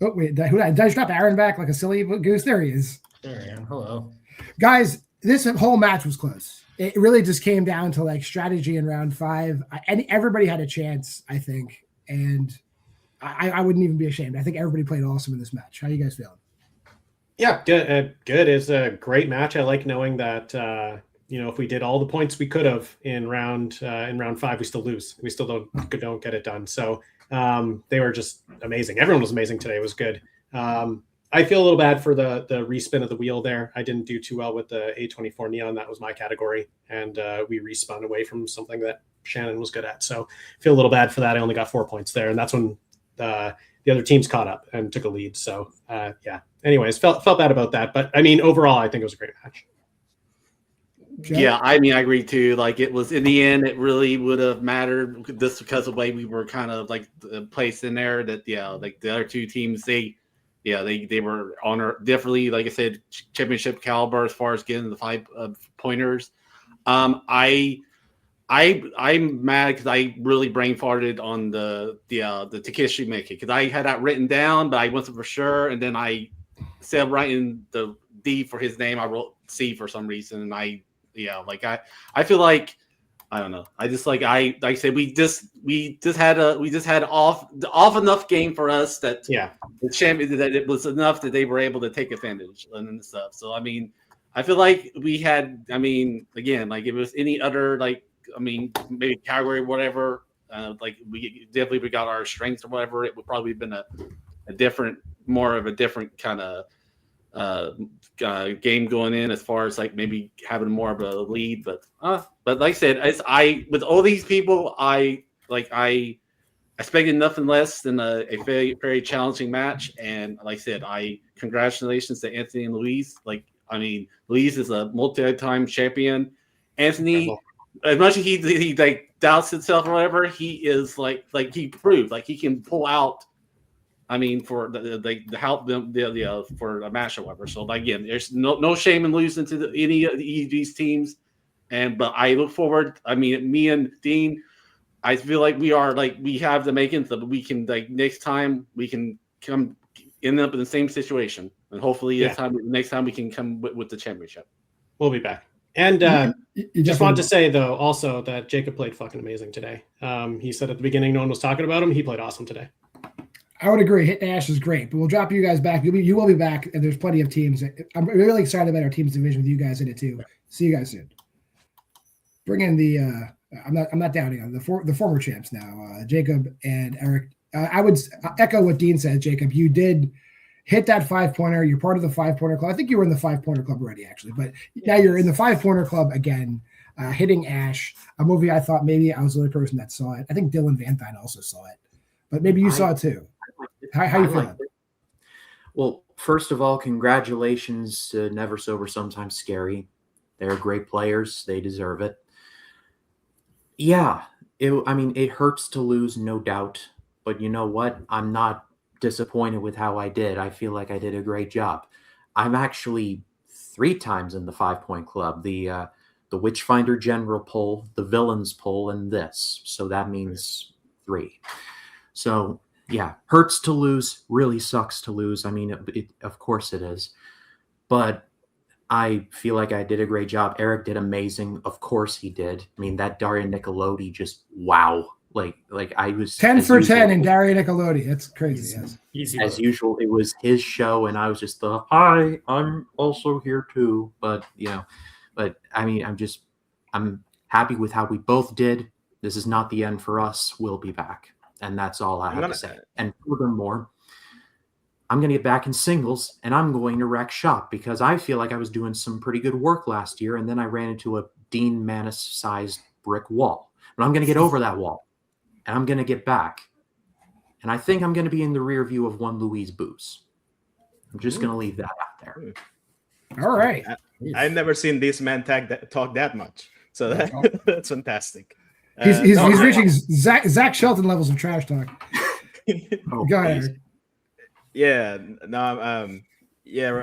Speaker 1: Oh wait, did I just drop Aaron back like a silly goose? There he is.
Speaker 2: There I am. Hello,
Speaker 1: guys. This whole match was close. It really just came down to like strategy in round 5. And everybody had a chance, I think, and I wouldn't even be ashamed. I think everybody played awesome in this match. How you guys feeling?
Speaker 3: Yeah, good. Good. It's a great match. I like knowing that if we did all the points we could have in round 5, we still lose. We still don't get it done. So they were just amazing. Everyone was amazing today. It was good. I feel a little bad for the respin of the wheel there. I didn't do too well with the A24 Neon. That was my category, and we respun away from something that Shannon was good at. So I feel a little bad for that. I only got 4 points there, and that's when the other teams caught up and took a lead. So yeah. Anyways, felt bad about that, but I mean, overall, I think it was a great match.
Speaker 4: Yeah, I mean, I agree too. Like, it was in the end, it really would have mattered just because of the way we were kind of like placed in there. That like the other two teams, they were on differently. Like I said, championship caliber as far as getting the 5 pointers. I'm mad because I really brain farted on the Takeshi Miike because I had that written down, but I wasn't for sure, and then I said writing the D for his name, I wrote C for some reason, and I feel like I don't know. I just like I said we just had off enough game for us that the champion that it was enough that they were able to take advantage and stuff. So I mean, I feel like we had. I mean, again, like if it was any other maybe category or whatever, we definitely got our strengths or whatever. It would probably have been more of a different kind of game going in as far as like maybe having more of a lead. But like I said, with all these people, I expected nothing less than a very, very challenging match. And like I said, congratulations to Anthony and Luis. Luis is a multi-time champion. Anthony, as much as he like doubts himself or whatever, he is like he proved like he can pull out. I mean, for the help them for a match or whatever. So again, there's no shame in losing to any of these teams. But I look forward. I mean, me and Dean, I feel like we have the makings that we can next time we can end up in the same situation, and hopefully next time we can come with the championship.
Speaker 3: We'll be back. And just wanted to say, though, also that Jacob played fucking amazing today. He said at the beginning no one was talking about him. He played awesome today.
Speaker 1: I would agree. Hitting Ash is great, but we'll drop you guys back. You will be back, and there's plenty of teams. I'm really excited about our team's division with you guys in it, too. See you guys soon. Bring in the I'm not doubting on the former champs now, Jacob and Eric. I would echo what Dean said, Jacob. You did hit that 5-pointer. You're part of the 5-pointer club. I think you were in the 5-pointer club already, actually, but now you're in the 5-pointer club again, hitting Ash, a movie I thought maybe I was the only person that saw it. I think Dylan Van Dyne also saw it, but maybe you saw it too. How you feeling?
Speaker 7: Well, first of all, congratulations to Never Sober, Sometimes Scary. They're great players. They deserve it. Yeah, it hurts to lose, no doubt. But you know what? I'm not disappointed with how I did. I feel like I did a great job. I'm actually 3 times in the 5-point club. The Witchfinder General poll, the Villains poll, and this. So that means 3. So yeah, hurts to lose, really sucks to lose. I mean, of course it is. But I feel like I did a great job. Eric did amazing. Of course he did. I mean, that Daria Nicolodi just, wow. Like I was
Speaker 1: 10 for 10 in Daria Nicolodi. That's crazy. Yes.
Speaker 2: Easy.
Speaker 7: As usual, it was his show, and I was just hi, I'm also here too. But I mean, I'm happy with how we both did. This is not the end for us. We'll be back, and that's all I have to say. And furthermore, I'm going to get back in singles, and I'm going to wreck shop because I feel like I was doing some pretty good work last year, and then I ran into a Dean Manis-sized brick wall. But I'm going to get over that wall. And I'm going to get back. And I think I'm going to be in the rear view of one Louise Booze. I'm just going to leave that out there.
Speaker 1: All right.
Speaker 8: I've never seen this man talk that much. So that's fantastic.
Speaker 1: He's reaching Zach Shelton levels of trash talk. Go ahead, Eric.
Speaker 8: Yeah. No,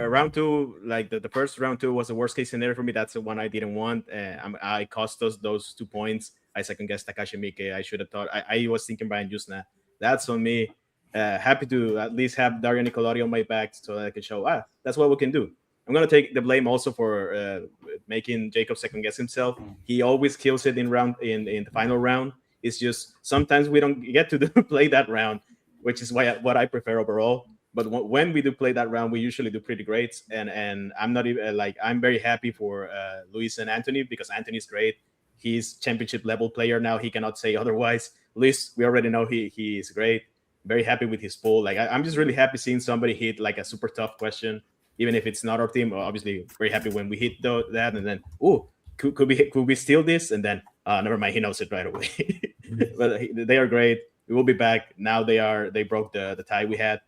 Speaker 8: round 2, like the first round 2 was the worst case scenario for me. That's the one I didn't want. I cost those 2 points. I second guessed Takashi Miike. I should have thought. I was thinking Brian Jusna. That's on me. Happy to at least have Daria Nicolodi on my back so that I can show, that's what we can do. I'm going to take the blame also for making Jacob second guess himself. He always kills it in the final round. It's just sometimes we don't get to play that round, which is what I prefer overall. But when we do play that round, we usually do pretty great. And I'm not even I'm very happy for Luis and Anthony because Anthony's great. He's championship level player now. He cannot say otherwise. Luis, we already know he is great. Very happy with his poll. I'm just really happy seeing somebody hit like a super tough question, even if it's not our team. Obviously, very happy when we hit that, and then could we steal this? And then never mind, he knows it right away. But they are great. We will be back. Now they broke the tie we had.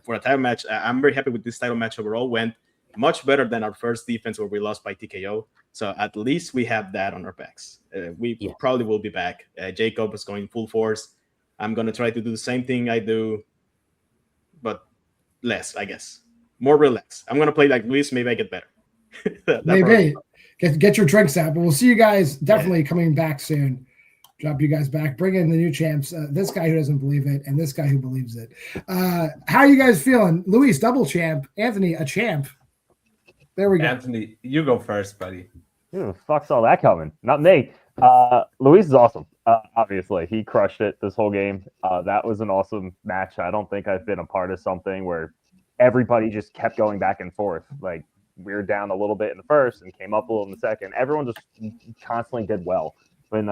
Speaker 8: For a title match. I'm very happy with this title match overall. Went much better than our first defense where we lost by TKO. So at least we have that on our backs. We probably will be back. Jacob is going full force. I'm going to try to do the same thing I do, but less, I guess. More relaxed. I'm going to play like Luis. Maybe I get better.
Speaker 1: Maybe. Get your drinks out. But we'll see you guys definitely coming back soon. Drop you guys back. Bring in the new champs. This guy who doesn't believe it and this guy who believes it. How are you guys feeling? Luis, double champ. Anthony, a champ. There we go.
Speaker 6: Anthony, you go first, buddy.
Speaker 5: Who the fuck saw that coming? Not me. Luis is awesome. Obviously, he crushed it this whole game. That was an awesome match. I don't think I've been a part of something where everybody just kept going back and forth. Like, we were down a little bit in the first and came up a little in the second. Everyone just constantly did well. When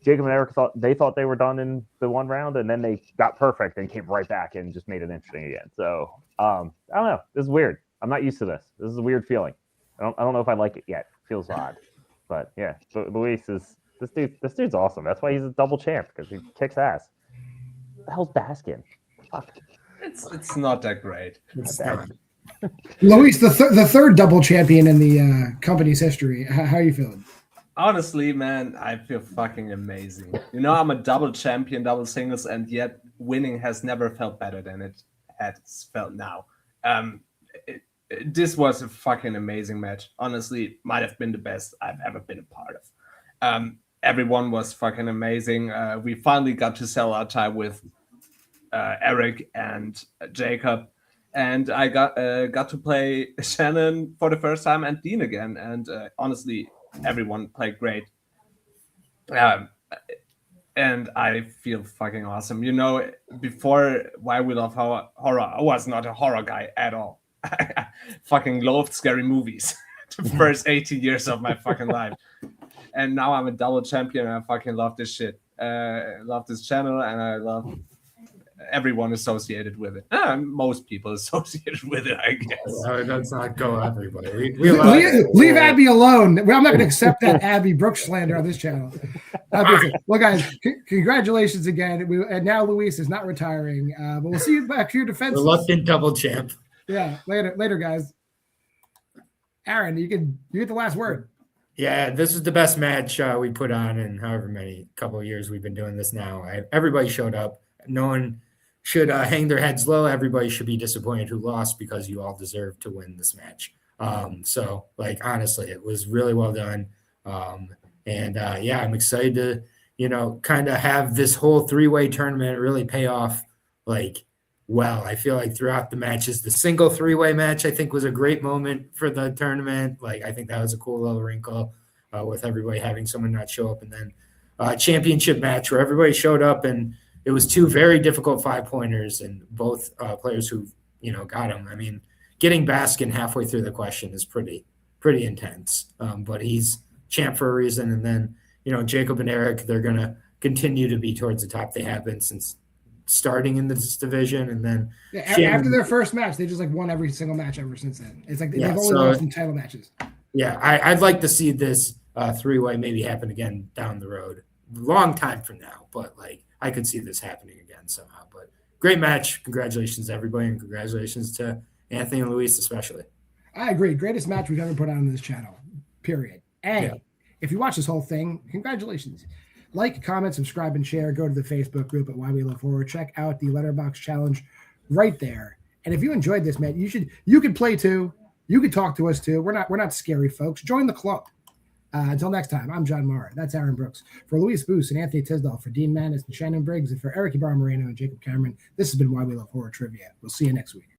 Speaker 5: Jacob and Eric thought they were done in the one round, and then they got perfect and came right back and just made it interesting again. So I don't know. This is weird. I'm not used to this. This is a weird feeling. I don't know if I like it yet. It feels odd. But yeah, Luis is this dude's awesome. That's why he's a double champ, because he kicks ass. What the hell's Baskin? Fuck.
Speaker 6: It's not that great.
Speaker 1: It's not. Luis, the third double champion in the company's history. How are you feeling?
Speaker 6: Honestly, man, I feel fucking amazing. You know, I'm a double champion, double singles, and yet winning has never felt better than it has felt now. This was a fucking amazing match. Honestly, it might have been the best I've ever been a part of. Everyone was fucking amazing. We finally got to sell our tie with Eric and Jacob, and I got to play Shannon for the first time and Dean again. And honestly, everyone played great. And I feel fucking awesome. You know, before Why We Love Horror, I was not a horror guy at all. I fucking loathed scary movies the first 18 years of my fucking life. and now I'm a double champion, and I fucking love this shit. Love this channel, and I love everyone associated with it. Most people associated with it, I guess.
Speaker 2: Let's not go everybody.
Speaker 1: Leave Abby alone. I'm not going to accept that Abby Brooks slander on this channel. Well, guys, congratulations again. And now Luis is not retiring, but we'll see you back to your defense.
Speaker 2: Reluctant double champ.
Speaker 1: Yeah, later, guys. Aaron, you get the last word.
Speaker 2: Yeah, this is the best match we put on in however many couple of years we've been doing this now. Everybody showed up. No one should hang their heads low. Everybody should be disappointed who lost because you all deserve to win this match. So, like, honestly, it was really well done. Yeah, I'm excited to, kind of have this whole three-way tournament really pay off, well. I feel like throughout the matches, the single three-way match, I think, was a great moment for the tournament. I think that was a cool little wrinkle with everybody having someone not show up. And then championship match where everybody showed up, and it was two very difficult 5-pointers, and both players who, got them. I mean, getting Baskin halfway through the question is pretty intense, but he's champ for a reason. And then, Jacob and Eric, they're going to continue to be towards the top. They have been since starting in this division. And then
Speaker 1: after their first match, they just won every single match ever since then. It's like they've only lost in title matches.
Speaker 2: Yeah, I'd like to see this three-way maybe happen again down the road, long time from now, but I could see this happening again somehow. But great match. Congratulations to everybody, and congratulations to Anthony and Luis especially.
Speaker 1: I agree. Greatest match we've ever put on this channel, period. And if you watch this whole thing, congratulations. Like, comment, subscribe, and share. Go to the Facebook group at Why We Love Horror. Check out the Letterboxd challenge right there. And if you enjoyed this, man, you could play too. You could talk to us too. We're not scary folks. Join the club. Until next time, I'm JWMaher. That's Aaron Brooks. For Luis Boos and Anthony Tisdall, for Dean Manis and Shannon Briggs, and for Eric Ibarra Moreno and Jacob Cameron, this has been Why We Love Horror Trivia. We'll see you next week.